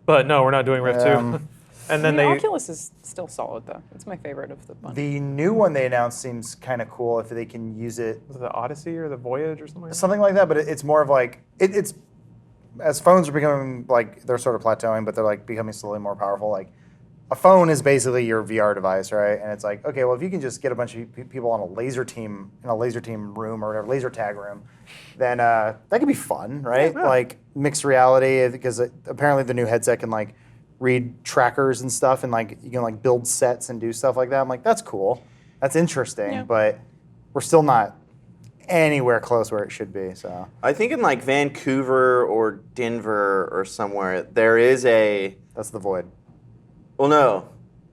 but no, we're not doing Rift 2." And then The they Oculus is still solid though. It's my favorite of the bunch. The new one they announced seems kind of cool if they can use it. was it the Odyssey or the Voyage or something like that? Something like that, but it's more of like, it's, as phones are becoming like, they're sort of plateauing, but they're like becoming slowly more powerful. Like, a phone is basically your VR device, right? And it's like, okay, well, if you can just get a bunch of people on a laser team, in a laser team room or whatever, laser tag room, then that could be fun, right? Yeah. Like mixed reality, because apparently the new headset can like read trackers and stuff, and like you can like build sets and do stuff like that. I'm like, that's cool, that's interesting, Yeah. but we're still not anywhere close where it should be. So I think in like Vancouver or Denver or somewhere, there is a. that's the void. Well, no,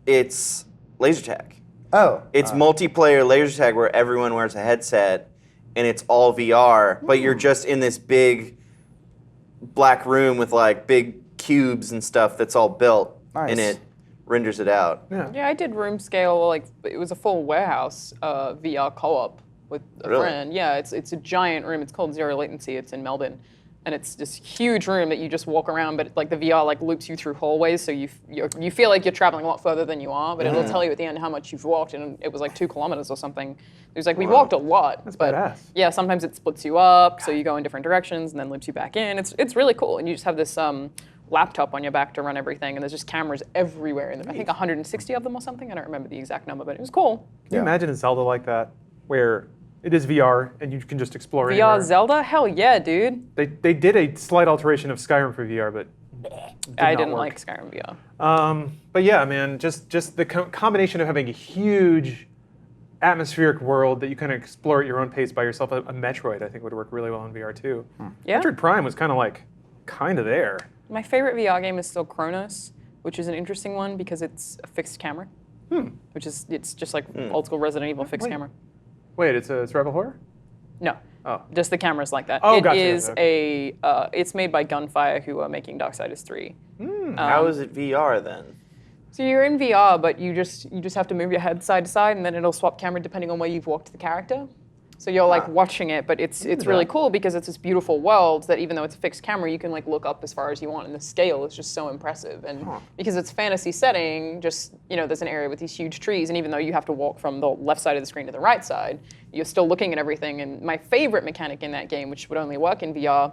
it's laser tag. Oh, It's multiplayer laser tag where everyone wears a headset and it's all VR, but you're just in this big black room with like big cubes and stuff that's all built, Nice. and it renders it out. Yeah, I did room scale. Like it was a full warehouse VR co-op with a Really? friend. Yeah, it's a giant room. It's called Zero Latency. It's in Melbourne, and it's this huge room that you just walk around. But like the VR like loops you through hallways, so you feel like you're traveling a lot further than you are. But it'll tell you at the end how much you've walked, and it was like 2 kilometers or something. It was like we walked a lot. That's but badass. yeah, sometimes it splits you up, so you go in different directions and then loops you back in. It's really cool, and you just have this laptop on your back to run everything, and there's just cameras everywhere. And I think 160 of them or something. I don't remember the exact number, but it was cool. Can you imagine a Zelda like that, where it is VR and you can just explore VR anywhere? Zelda? Hell yeah, dude. They did a slight alteration of Skyrim for VR, but I not didn't work. like Skyrim VR. But yeah, man, just the combination of having a huge atmospheric world that you kind of explore at your own pace by yourself. A Metroid, I think, would work really well in VR too. Yeah. Metroid Prime was kind of there. My favorite VR game is still Chronos, which is an interesting one because it's a fixed camera. It's just like old school Resident Evil fixed Wait. camera. Wait, it's a survival horror? No. Oh. Just the camera's like that. Oh, It gotcha, is okay. it's made by Gunfire, who are making Darksiders 3. How is it VR then? So you're in VR, but you just have to move your head side to side, and then it'll swap camera depending on where you've walked the character. So you're like watching it, but it's really cool because it's this beautiful world that even though it's a fixed camera, you can like look up as far as you want, and the scale is just so impressive. And because it's fantasy setting, just there's an area with these huge trees, and even though you have to walk from the left side of the screen to the right side, you're still looking at everything. And my favorite mechanic in that game, which would only work in VR,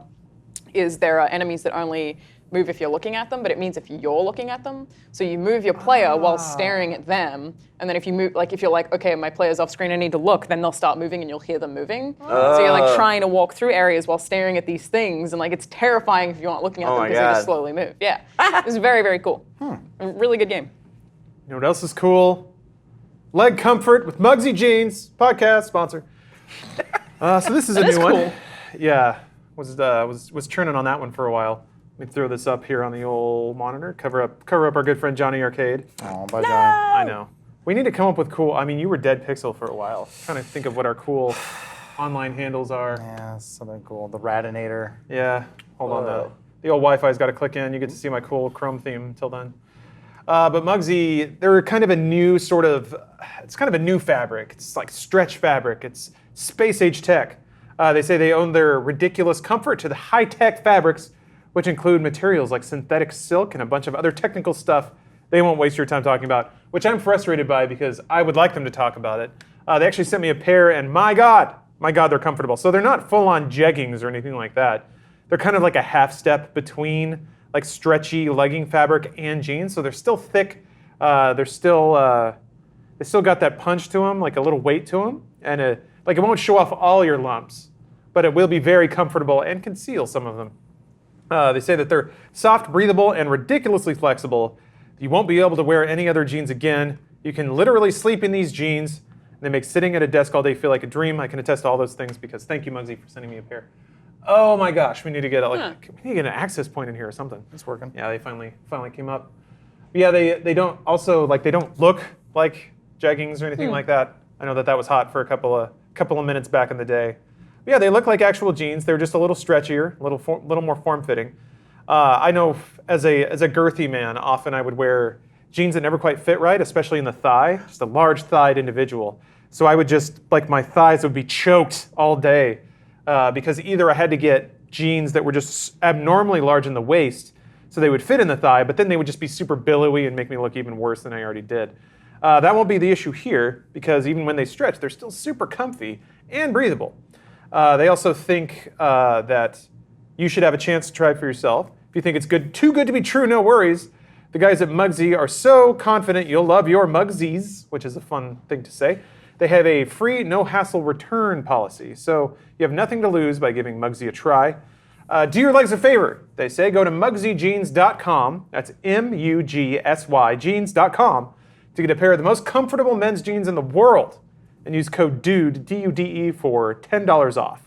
is there are enemies that only move if you're looking at them, but it means if you're looking at them. So you move your player while staring at them, and then if you move, like if you're like, okay, my player's off screen, I need to look, then they'll start moving and you'll hear them moving. So you're like trying to walk through areas while staring at these things, and like it's terrifying if you aren't looking at them my because they just God. slowly move. Yeah, it's very, very cool. A really good game. You know what else is cool? Leg comfort with Muggsy Jeans podcast sponsor. So this is a is new one. cool. Yeah, was churning on that one for a while. Let me throw this up here on the old monitor. Cover up our good friend Johnny Arcade. Oh, bye, Johnny. I know. We need to come up with cool. I mean, you were Dead Pixel for a while. Trying to think of what our cool online handles are. Yeah, something cool. The Radinator. Yeah, hold on. The old Wi-Fi's got to click in. You get to see my cool Chrome theme until then. But Muggsy, they're kind of a new sort of. It's kind of a new fabric. It's like stretch fabric. It's space age tech. They say they own their ridiculous comfort to the high-tech fabrics, which include materials like synthetic silk and a bunch of other technical stuff they won't waste your time talking about, which I'm frustrated by because I would like them to talk about it. They actually sent me a pair, and my God, they're comfortable. So they're not full-on jeggings or anything like that. They're kind of like a half step between like stretchy legging fabric and jeans. So they're still thick. They still got that punch to them, like a little weight to them, and it won't show off all your lumps, but it will be very comfortable and conceal some of them. They say that they're soft, breathable, and ridiculously flexible. You won't be able to wear any other jeans again. You can literally sleep in these jeans. And they make sitting at a desk all day feel like a dream. I can attest to all those things because thank you, Muggsy, for sending me a pair. Oh my gosh, we need to get we need to get an access point in here or something. It's working. Yeah, they finally came up. But yeah, they don't look like jeggings or anything like that. I know that was hot for a couple of minutes back in the day. But yeah, they look like actual jeans. They're just a little stretchier, a little more form-fitting. I know as a girthy man, often I would wear jeans that never quite fit right, especially in the thigh, just a large-thighed individual. So I would just, like my thighs would be choked all day because either I had to get jeans that were just abnormally large in the waist so they would fit in the thigh, but then they would just be super billowy and make me look even worse than I already did. That won't be the issue here because even when they stretch, they're still super comfy and breathable. They also think that you should have a chance to try it for yourself. If you think it's too good to be true, no worries. The guys at Mugsy are so confident you'll love your Mugsies, which is a fun thing to say. They have a free, no-hassle return policy, so you have nothing to lose by giving Mugsy a try. Do your legs a favor, they say. Go to MugsyJeans.com, that's M-U-G-S-Y, jeans.com, to get a pair of the most comfortable men's jeans in the world, and use code DUDE, D-U-D-E, for $10 off.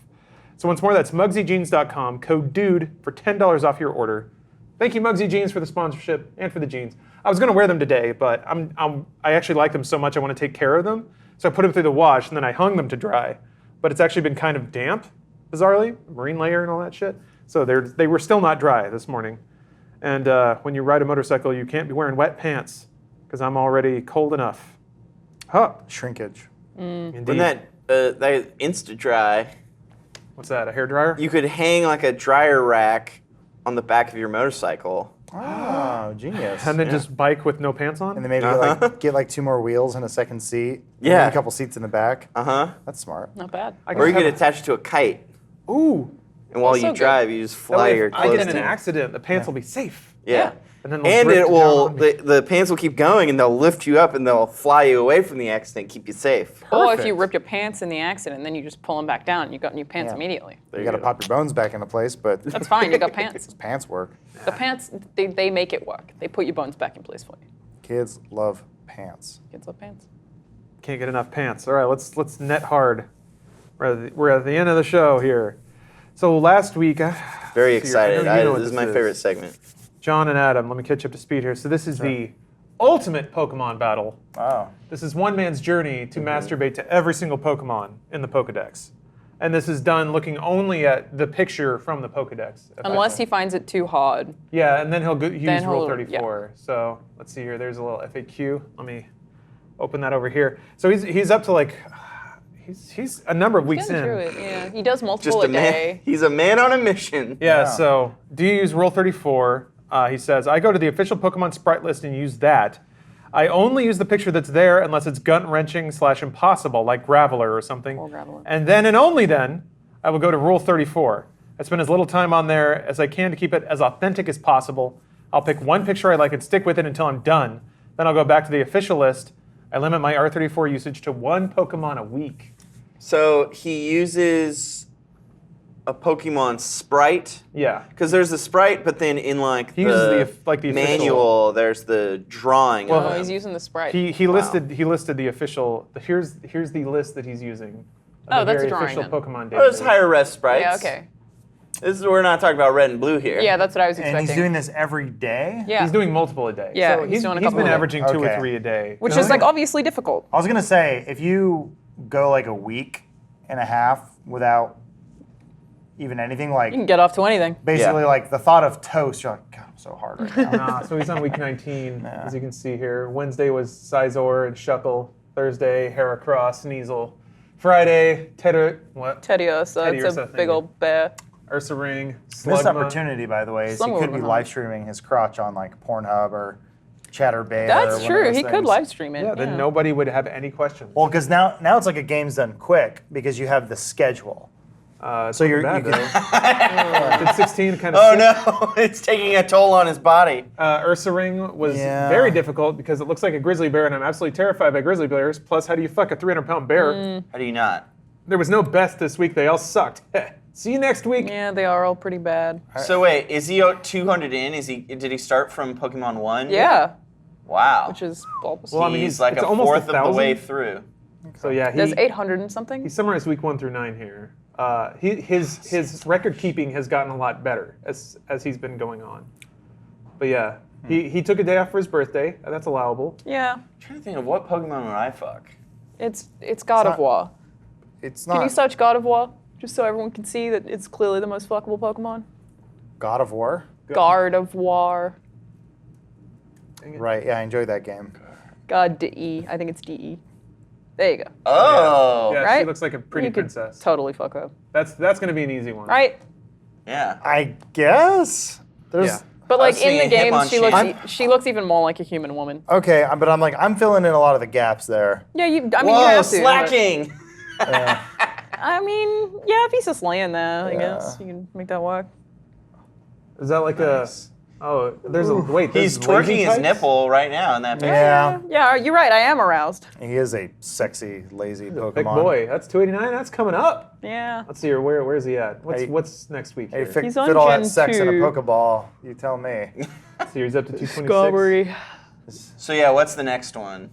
So once more, that's MugsyJeans.com, code DUDE for $10 off your order. Thank you, Mugsy Jeans, for the sponsorship and for the jeans. I was going to wear them today, but I actually like them so much I want to take care of them. So I put them through the wash, and then I hung them to dry. But it's actually been kind of damp, bizarrely, marine layer and all that shit. So they were still not dry this morning. And when you ride a motorcycle, you can't be wearing wet pants, because I'm already cold enough. Huh. Shrinkage. Indeed. When that Insta-Dry, What's that, a hairdryer? you could hang like a dryer rack on the back of your motorcycle. Oh, genius. And then just bike with no pants on? And then maybe get like 2 more wheels and a second seat. And Yeah. then a couple seats in the back. Uh-huh. That's smart. Not bad. Or you could attach it to a kite, Ooh. and while Also you good. drive, you just That fly way your if I clothes get in an down. accident, the pants will be safe. Yeah. And then they'll And drift it down will, on me. the pants will keep going, and they'll lift you up, and they'll fly you away from the accident, keep you safe. Or if Perfect. you rip your pants in the accident, then you just pull them back down. You got new pants Yeah. immediately. There You got to go. pop your bones back into place, but That's fine. You got pants. pants work. The pants, they make it work. They put your bones back in place for you. Kids love pants. Kids love pants. Can't get enough pants. All right, let's net hard. We're at the end of the show here. So last week, Very I excited. know you know what This is my favorite segment. John and Adam, let me catch you up to speed here. So this is the ultimate Pokemon battle. Wow. This is one man's journey to masturbate to every single Pokemon in the Pokedex. And this is done looking only at the picture from the Pokedex. Unless he finds it too hard. Yeah, and then he'll use Then Rule he'll- 34. So let's see here. There's a little FAQ. Let me open that over here. So he's up to like, he's a number of weeks Getting through in. it, yeah. He does multiple Just a a man. day. He's a man on a mission. Yeah, Yeah. so do you use Rule 34? He says, I go to the official Pokemon sprite list and use that. I only use the picture that's there unless it's gut-wrenching / impossible, like Graveler or something. Or Graveler. And then and only then, I will go to Rule 34. I spend as little time on there as I can to keep it as authentic as possible. I'll pick one picture I like and stick with it until I'm done. Then I'll go back to the official list. I limit my R34 usage to 1 Pokemon a week. So he uses a Pokemon sprite. Yeah. Because there's the sprite, but then in like He uses the the manual, there's the drawing. Well, of Oh, them. he's using the Sprite. He listed the official. Here's the list that he's using. Oh, The that's very a drawing official then. Pokemon database. Oh, there's higher res sprites. Yeah, okay. This is we're not talking about red and blue here. Yeah, that's what I was And expecting. he's doing this every day? Yeah. He's doing multiple a day. Yeah, so he's doing a he's couple been a day. averaging 2 or Okay. 3 a day. Which is like obviously difficult. I was going to say, if you go like a week and a half without even anything, like You can get off to anything. basically Yeah. like the thought of toast, you're like, God, I'm so hard right now. So he's on week 19, as you can see here. Wednesday was Sizor and Shuckle. Thursday, Heracross, Sneasel. Friday, Teddiursa, it's Teddiursa, a thank big you. old bear. Ursa Ring, Missed Slugma. opportunity, by the way, is he Slumber could be Overnight. live streaming his crotch on like Pornhub or Chatterbear. or That's one of true. those He could things. live stream it. Yeah, then nobody would have any questions. Well, because now it's like a game's done quick because you have the schedule. So you're- bad, you though. Did 16 kind of Oh no, it's taking a toll on his body. Ursa Ring was Yeah. very difficult because it looks like a grizzly bear, and I'm absolutely terrified by grizzly bears. Plus, how do you fuck a 300-pound bear? How do you not? There was no best this week. They all sucked. See you next week. Yeah, they are all pretty bad. So wait, is he 200 in? Did he start from Pokemon 1? Yeah, Wow. which is Bulbasaur. Well, I mean, he's like it's a almost fourth of the 1,000. way through. So yeah, There's 800 and something. he summarized week 1 through 9 here. His record keeping has gotten a lot better as he's been going on. But yeah, he took a day off for his birthday. That's allowable. Yeah, I'm trying to think of what Pokemon would I fuck? it's God of not- War. It's Can not. you search God of War? Just so everyone can see that it's clearly the most fuckable Pokemon. God of War. Guard of War. Right. Yeah, I enjoyed that game. God DE. I think it's DE. There you go. Oh. Yeah, Right? she looks like a pretty You could princess. totally fuck her up. That's gonna be an easy one. Right? Yeah. I guess. There's. Yeah. But I like was in the thinking game, Hitmonchan. she looks even more like a human woman. Okay, but I'm filling in a lot of the gaps there. Yeah, I mean, you Whoa, have to. but- slacking. I mean, yeah, if he's just laying there, I Yeah. guess you can make that work. Is that like a? Oh, there's a wait. He's there's lazy twerking his types? nipple right now in that picture. Yeah. Yeah, you're right. I am aroused. He is a sexy, lazy Pokemon. Big boy. That's 289. That's coming up. Yeah. Let's see here. Where's he at? Hey. What's next week? Hey, Here? He's on fit all that Gen sex in a 2. Pokeball. You tell me. So he's up to 226. Discovery. So yeah, what's the next one?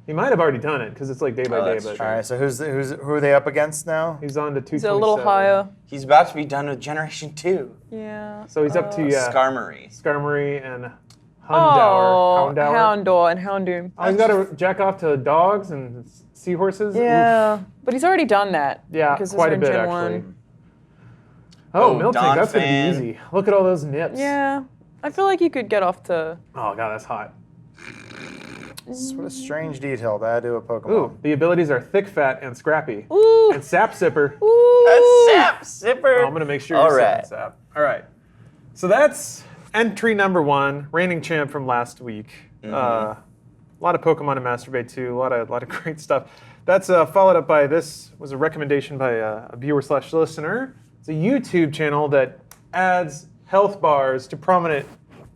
He might have already done it because it's like day by Oh, day. that's But true. All right, so who are they up against now? he's on to 227. He's a little higher. He's about to be done with Generation 2. Yeah. So he's up to Skarmory. Skarmory and Oh, Houndour. Houndour and Houndoom. Oh, he's got to jack off to dogs and seahorses. Yeah, Oof. but he's already done that. Yeah, because those quite are a in bit Gen actually. 1. Oh, Oh, Miltank, Don that's gonna Fan. be easy. Look at all those nips. Yeah, I feel like you could get off to. Oh god, that's hot. What a strange detail to add to a Pokemon. Ooh, the abilities are thick, fat, and scrappy. Ooh. And sap sipper. A Ooh. sap sipper. Oh, I'm gonna make sure All you're right. sipping sap. All right. So that's entry number 1, reigning champ from last week. A lot of Pokemon to masturbate to. A lot of great stuff. That's followed up by this was a recommendation by a viewer/listener. It's a YouTube channel that adds health bars to prominent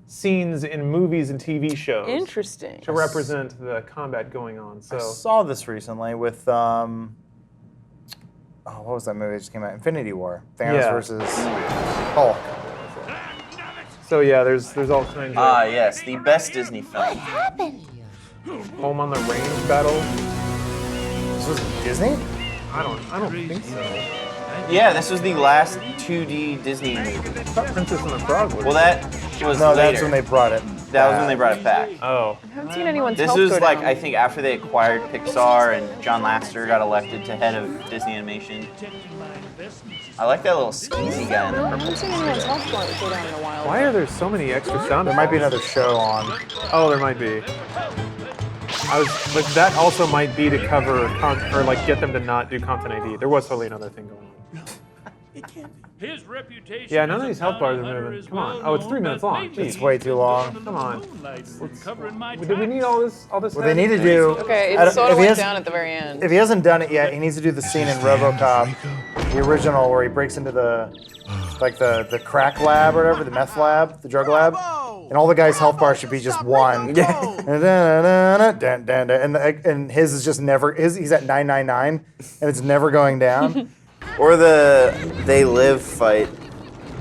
scenes in movies and TV shows Interesting. to represent the combat going on. So I saw this recently with what was that movie that just came out? Infinity War. Thanos Yeah. versus Hulk. So yeah, there's all kinds Ah, of yes, the best Disney film. home on the range battle. This was Disney? I don't think so. Yeah, this was the last 2D Disney movie. I thought Princess and the Frog was. Well, that was No, later. that's when they brought it. That was when they brought it back. Oh. I haven't seen anyone's This health was go like, down. I think, after they acquired Pixar and John Lasseter got elected to head of Disney Animation. I like that little skeezy guy in I the purple. haven't seen anyone's health go down in a while. Why are there so many extra sound? There might be another show on. Oh, there might be. I was like, that also might be to cover or like get them to not do content ID. There was totally another thing going on. His reputation Yeah, none of as a these health bars are bounty hunter moving. is Come on. well Oh, it's known, 3 minutes but long. lately It's way too long. Come on. moonlight's been covering my Did we need tracks. all this? All this? What they need to do. Okay, I it don't- sort if of he went has- down at the very end. If he hasn't done it yet, he needs to do the scene in RoboCop, the original, where he breaks into the crack lab or whatever, the meth lab, the drug lab, and all the guys' health bars should be just one. And his is just never. He's at 999, and it's never going down. Or the They Live fight.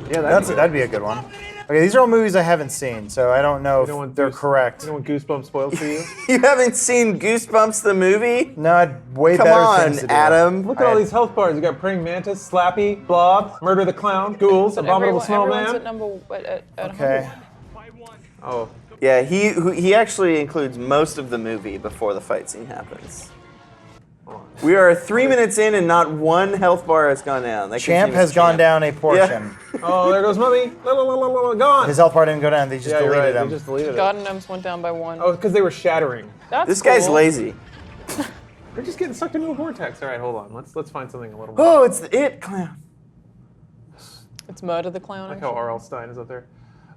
Yeah, That'd be a good one. Okay, these are all movies I haven't seen, so I don't know don't if want they're Goose- correct. You don't want Goosebumps spoiled for you? You haven't seen Goosebumps the movie? No, I'd way Come better on, things to do. Adam. Look at all these health bars. You got Praying Mantis, Slappy, Blob, Murder the Clown, Ghouls, Abominable Everyone's at Snowman. number at Okay. 100. Oh, Yeah, he actually includes most of the movie before the fight scene happens. We are 3 minutes in and not one health bar has gone down. That Champ continues has gone Champ. down a portion. oh, there goes Mummy. Gone. His health bar didn't go down. They just Yeah, you're deleted right. him. They just deleted it. Garden Gnomes went down by 1. Oh, because they were shattering. That's This guy's cool. lazy. They're just getting sucked into a vortex. All right, hold on. Let's find something a little more. Oh, it's the It Clown. It's Murder the Clown. I like how R.L. Stein is up there.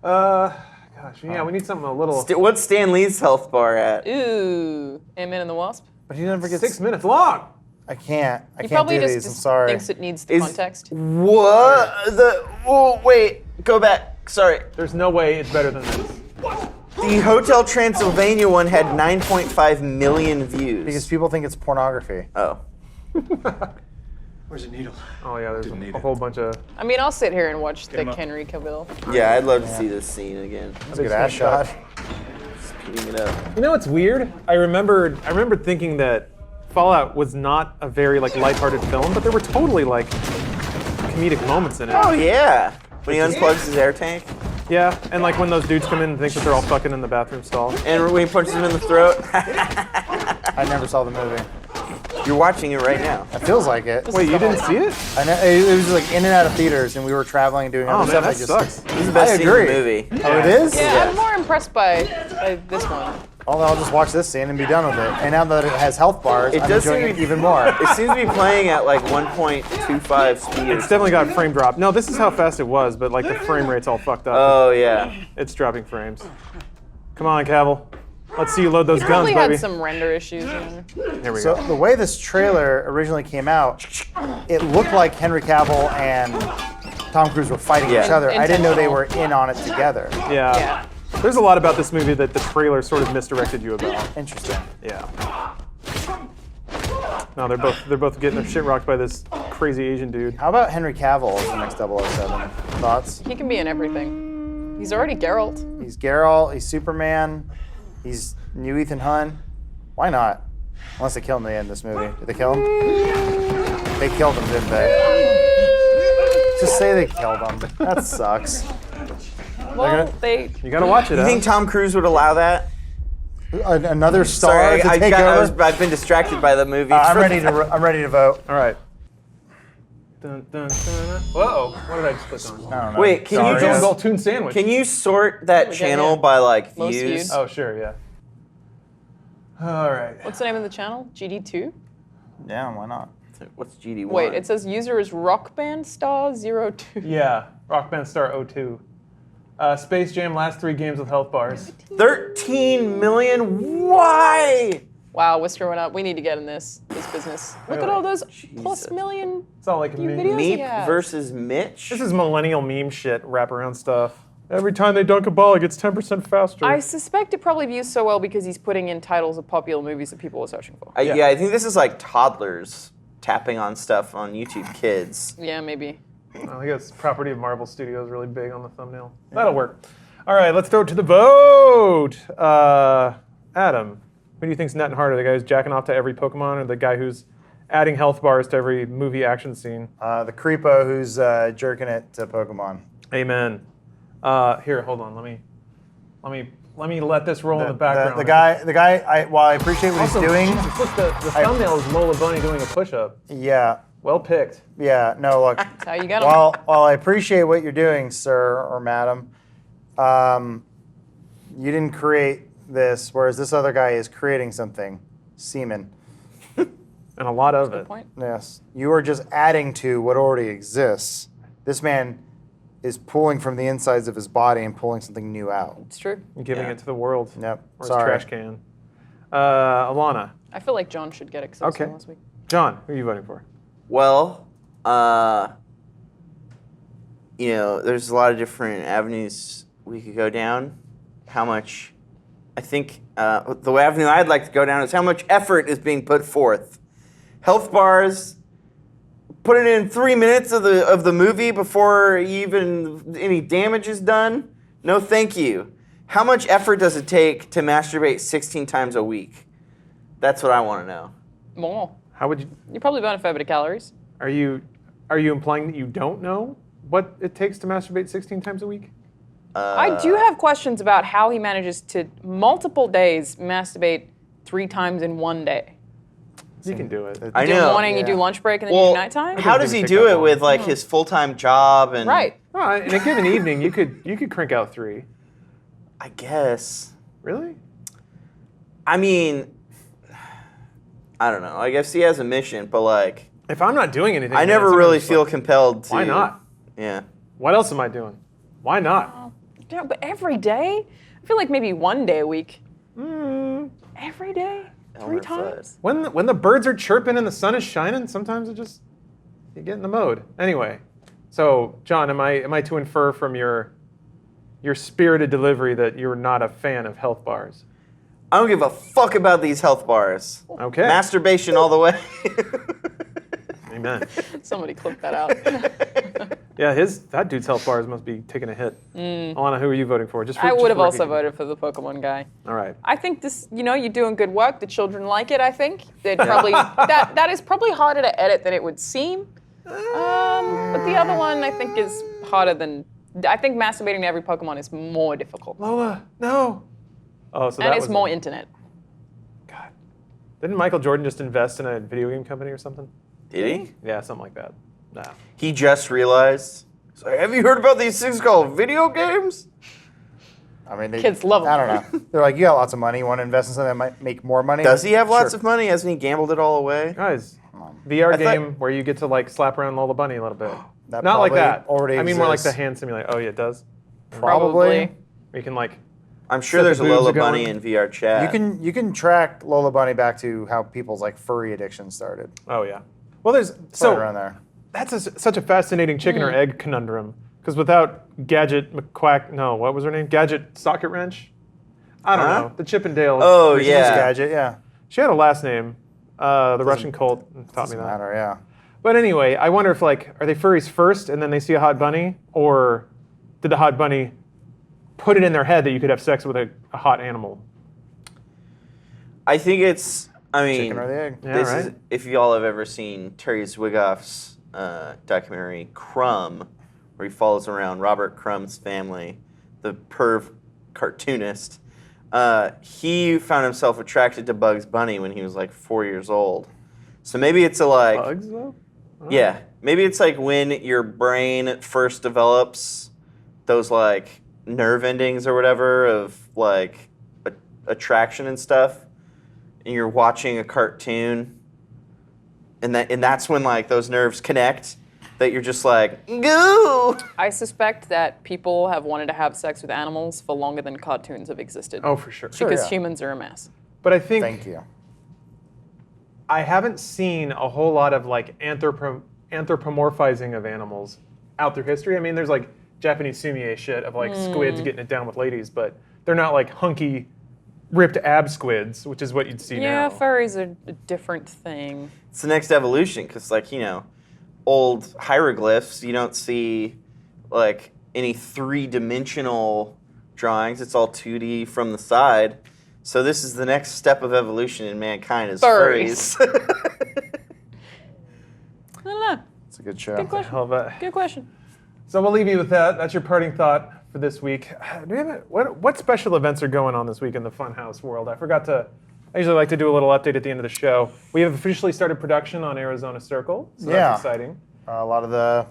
Gosh, yeah, we need something a little. What's Stan Lee's health bar at? Ooh, Ant-Man and the Wasp. But he never gets. 6 minutes long. I can't. I He can't probably do just, these. I'm just sorry. thinks it needs the Is- context. What the? Oh, wait. Go back. Sorry. There's no way it's better than this. The Hotel Transylvania one had 9.5 million views. Because people think it's pornography. Oh. Where's the needle? Oh yeah, there's a whole bunch of. I mean, I'll sit here and watch the Henry Cavill. Yeah, I'd love to see this scene again. That's a good ass shot. Speeding it up. You know what's weird? I remembered thinking that Fallout was not a very like lighthearted film, but there were totally like comedic moments in it. Oh, yeah. When he unplugs his air tank Yeah, and like when those dudes come in and think that they're all fucking in the bathroom stall. and when he punches him in the throat. I never saw the movie. You're watching it right now. It feels like it. Wait, you didn't see it? I know it was like in and out of theaters, and we were traveling and doing Oh other man, stuff. that sucks. This is the best I scene in agree. the movie. Oh, it is? Yeah, I'm more impressed by this one. Well, I'll just watch this scene and be done with it. And now that it has health bars, It I'm does enjoying seem it to be- even more. It seems to be playing at like 1.25 speed. It's definitely got frame drop. No, this is how fast it was, but like the frame rate's all fucked up. Oh yeah. It's dropping frames. Come on, Cavill. Let's see you load those guns, Probably baby. had some render issues. In there. Here we So go. the way this trailer originally came out, it looked like Henry Cavill and Tom Cruise were fighting Yeah. each other. I didn't know they Intentional. were in on it together. Yeah. Yeah. There's a lot about this movie that the trailer sort of misdirected you about. Interesting. Yeah. No, they're both getting their shit rocked by this crazy Asian dude. How about Henry Cavill as the next 007? Thoughts? He can be in everything. He's already Geralt. He's Geralt, he's Superman, he's new Ethan Hunt. Why not? Unless they killed him in this movie. Did they kill him? They killed him, didn't they? Just say they killed him. That sucks. Well, they. You gotta watch it. You think Tom Cruise would allow that? Another star Sorry, to take over? I've been distracted by the movie. I'm ready to vote. All right. Dun, dun, dun, dun. Whoa! What did I just click on? I don't know. Wait, can Sorry. you just Well-tuned sandwich. can you sort that Okay, channel yeah. by like Most views? viewed. Oh, sure, yeah. All right. What's the name of the channel? GD2? Yeah, why not? What's GD1? Wait, it says user is Rock Band Star 02. Yeah, Rock Band Star 02. Space Jam last 3 games with health bars. 13 million. Why? Wow, we're screwing up. We need to get in this business. Look at Really? all those plus Jesus. million It's all like a view meme. videos he Meep has. versus Mitch. This is millennial meme shit, wraparound stuff. Every time they dunk a ball, it gets 10% faster. I suspect it probably views so well because he's putting in titles of popular movies that people are searching for. Yeah, I think this is like toddlers tapping on stuff on YouTube Kids. Yeah, maybe. I guess property of Marvel Studios really big on the thumbnail. That'll work. All right, let's throw it to the vote. Adam, who do you think's netting harder? The guy who's jacking off to every Pokemon, or the guy who's adding health bars to every movie action scene? The creepo who's jerking it to Pokemon. Amen. Here, hold on. Let me let this roll in the background. The guy. While I appreciate what Also, he's doing, Jesus, look, the thumbnail is Lola Bunny doing a push-up. yeah, Well picked. yeah. No, look. That's how you get them. While I appreciate what you're doing, sir or madam, you didn't create this, whereas this other guy is creating something. Semen. And a lot of it. Point. Yes. You are just adding to what already exists. This man is pulling from the insides of his body and pulling something new out. It's true. And giving Yeah. it to the world. Yep. Or his Sorry. trash can. Alana. I feel like John should get it because I was Okay. last week. John, who are you voting for? Well, you know, there's a lot of different avenues we could go down. How much, I think, the avenue I'd like to go down is how much effort is being put forth. Health bars, put it in 3 minutes of the movie before even any damage is done. No, thank you. How much effort does it take to masturbate 16 times a week? That's what I want to know. More. How would you? You probably burn a fair bit of calories. Are you implying that you don't know what it takes to masturbate 16 times a week? I do have questions about how he manages to multiple days masturbate 3 times in one day. You can do it. I You do know. morning, you do Yeah. lunch break, and then you Well, do nighttime. how does he take do that it long. with like his full-time job and Right. Oh, in a given evening, you could crank out 3. I guess. Really? I mean, I don't know. I guess he has a mission, but like, If I'm not doing anything, I man, never sometimes really it's feel like, compelled to. Why not? Yeah. What else am I doing? Why not? Yeah, but every day? I feel like maybe one day a week. Mm. Every day? 3 Elmer times? When the birds are chirping and the sun is shining, sometimes you get in the mode. Anyway, so John, am I to infer from your spirited delivery that you're not a fan of health bars? I don't give a fuck about these health bars. Okay. Masturbation all the way. Amen. Somebody clip that out. Yeah, that dude's health bars must be taking a hit. Alana, who are you voting for? I would have also voted for the Pokemon guy. All right. I think this, you're doing good work. The children like it, I think. They'd probably that is probably harder to edit than it would seem. But the other one I think is harder than I think masturbating to every Pokemon is more difficult. Lola, no. Oh, so And that it's was more internet. God. Didn't Michael Jordan just invest in a video game company or something? Did he? Yeah, something like that. Nah. He just realized. He's like, have you heard about these things called video games? I mean, Kids love them. I don't know. They're like, you got lots of money. You want to invest in something that might make more money? Does he have lots Sure. of money? Hasn't he gambled it all away? Guys, VR I thought- game where you get to like slap around Lola Bunny a little bit. That Not like probably that. already I mean more like the exists. hand simulator. Oh yeah, it does. Probably. You can like. I'm sure Set the there's a boobs Lola are going. Bunny in VR chat. You can track Lola Bunny back to how people's like furry addiction started. Oh yeah. Well, there's Right around there. that's such a fascinating chicken or egg conundrum. Because without Gadget McQuack, no, what was her name? Gadget Socket Wrench. I don't Huh? know. The Chip and Dale. Oh, version. yeah. Gadget, yeah. She had a last name. The Russian cult taught me Doesn't that. matter, yeah. But anyway, I wonder if like, are they furries first and then they see a hot bunny, or did the hot bunny put it in their head that you could have sex with a hot animal? I think it's. I mean, Chicken or the egg. Yeah, this right. is if y'all have ever seen Terry Zwigoff's documentary Crumb, where he follows around Robert Crumb's family, the perv cartoonist. He found himself attracted to Bugs Bunny when he was like 4 years old. So maybe it's a like. Bugs though? Yeah, maybe it's like when your brain first develops those like nerve endings or whatever of like attraction and stuff, and you're watching a cartoon, and that's when like those nerves connect. That you're just like, goo. I suspect that people have wanted to have sex with animals for longer than cartoons have existed. Oh, for sure. because yeah. humans are a mess. But I think Thank you. I haven't seen a whole lot of like anthropomorphizing of animals out through history. I mean, there's like Japanese sumier shit of like squids getting it down with ladies, but they're not like hunky, ripped ab squids, which is what you'd see Yeah, now. furries are a different thing. It's the next evolution because like old hieroglyphs, you don't see like any three-dimensional drawings. It's all 2D from the side. So this is the next step of evolution in mankind is Furries. furries. I don't know. It's a good show. Good question. Hell of a- Good question. So we'll leave you with that. That's your parting thought for this week. Do we have what special events are going on this week in the Funhaus world? I usually like to do a little update at the end of the show. We have officially started production on Arizona Circle, so Yeah. that's exciting. A lot of the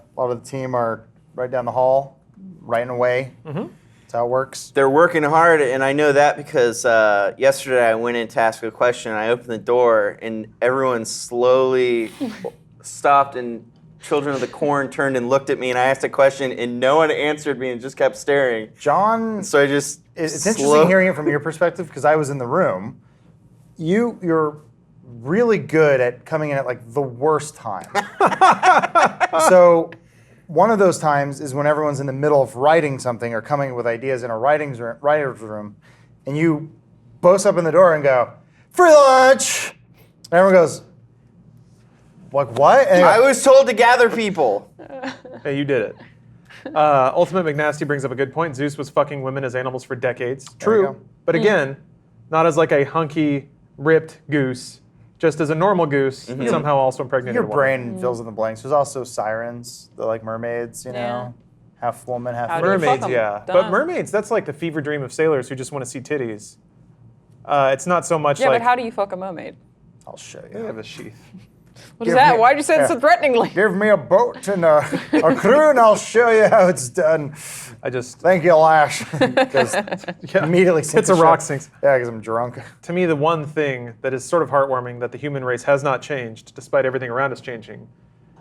team are right down the hall, writing away. Mm-hmm. That's how it works. They're working hard, and I know that because yesterday I went in to ask a question, and I opened the door, and everyone slowly stopped, and Children of the Corn turned and looked at me, and I asked a question, and no one answered me and just kept staring. John, So I just it's interesting hearing it from your perspective because I was in the room. You're really good at coming in at like the worst time. So one of those times is when everyone's in the middle of writing something or coming up with ideas in a writer's room, and you boast up in the door and go, "Free lunch!" And everyone goes, "Like what?" And I was told to gather people. Hey, you did it. Ultimate McNasty brings up a good point. Zeus was fucking women as animals for decades. There you True. go. But again, not as like a hunky, ripped goose, just as a normal goose, but somehow also impregnated your a woman. brain fills in the blanks. There's also sirens, they're like mermaids, you know, Yeah. half woman, half How do you fish. Mermaids, fuck 'em? yeah. Dunno. But mermaids, that's like the fever dream of sailors who just want to see titties. It's not so much Yeah, like but how do you fuck a mermaid? I'll show they you. have a sheath. What is Give that? me- Why'd you say it so yeah. threateningly? Give me a boat and a crew, and I'll show you how it's done. I just Thank you, Lash. Because immediately sinks It's a the rock ship. sinks. Yeah, because I'm drunk. to me, the one thing that is sort of heartwarming that the human race has not changed, despite everything around us changing,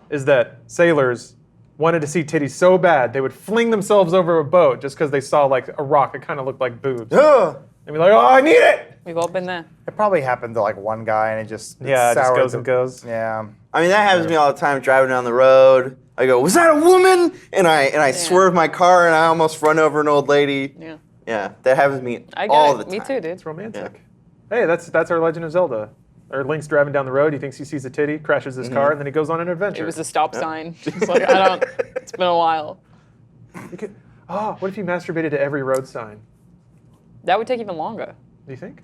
is that sailors wanted to see titties so bad they would fling themselves over a boat just because they saw like a rock that kind of looked like boobs. Ugh. They'd be like, "Oh, I need it!" We've all been there. It probably happened to like one guy, and it just Yeah, it just soured goes the- and goes. Yeah. I mean, that happens to me all the time driving down the road. I go, "Was that a woman?" And I swerve my car and I almost run over an old lady. Yeah. Yeah, that happens to me I get all it. the time. Me too, dude. It's romantic. Hey, that's our Legend of Zelda. Or Link's driving down the road. He thinks he sees a titty, crashes his car, and then he goes on an adventure. It was a stop sign. It's like, I don't, it's been a while. You could, what if you masturbated to every road sign? That would take even longer. Do you think?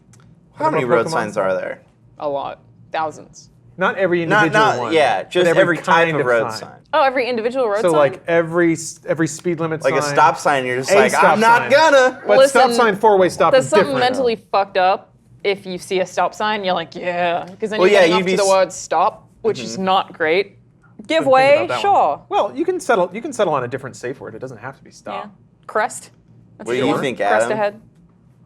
How What many about road Pokemon? signs are there? A lot. Thousands. Not every individual Not one. yeah, but just every type kind of road sign. Oh, every individual road So sign? like every speed limit Like sign. a stop sign, you're just A like, stop "I'm not sign. gonna." But Listen, stop sign, four-way stop There's is something different. mentally fucked up if you see a stop sign, you're like, yeah, because then Well, you're yeah, getting you'd up be to the s- word stop, which is not great. Give Think way, about that sure. one. Well, you can settle on a different safe word. It doesn't have to be Yeah. stop. Crest. That's What do you sure. think, Crest Adam? ahead.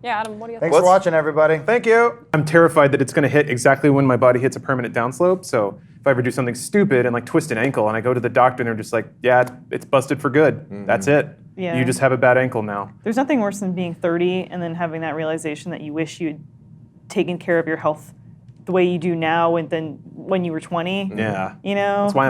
Yeah, Adam, what do you think? Thanks for What's- watching, everybody. Thank you. I'm terrified that it's going to hit exactly when my body hits a permanent downslope. So if I ever do something stupid and like twist an ankle and I go to the doctor and they're just like, yeah, it's busted for good. That's it. Yeah. You just have a bad ankle now. There's nothing worse than being 30 and then having that realization that you wish you'd taken care of your health the way you do now and then when you were 20. Yeah. You know? That's why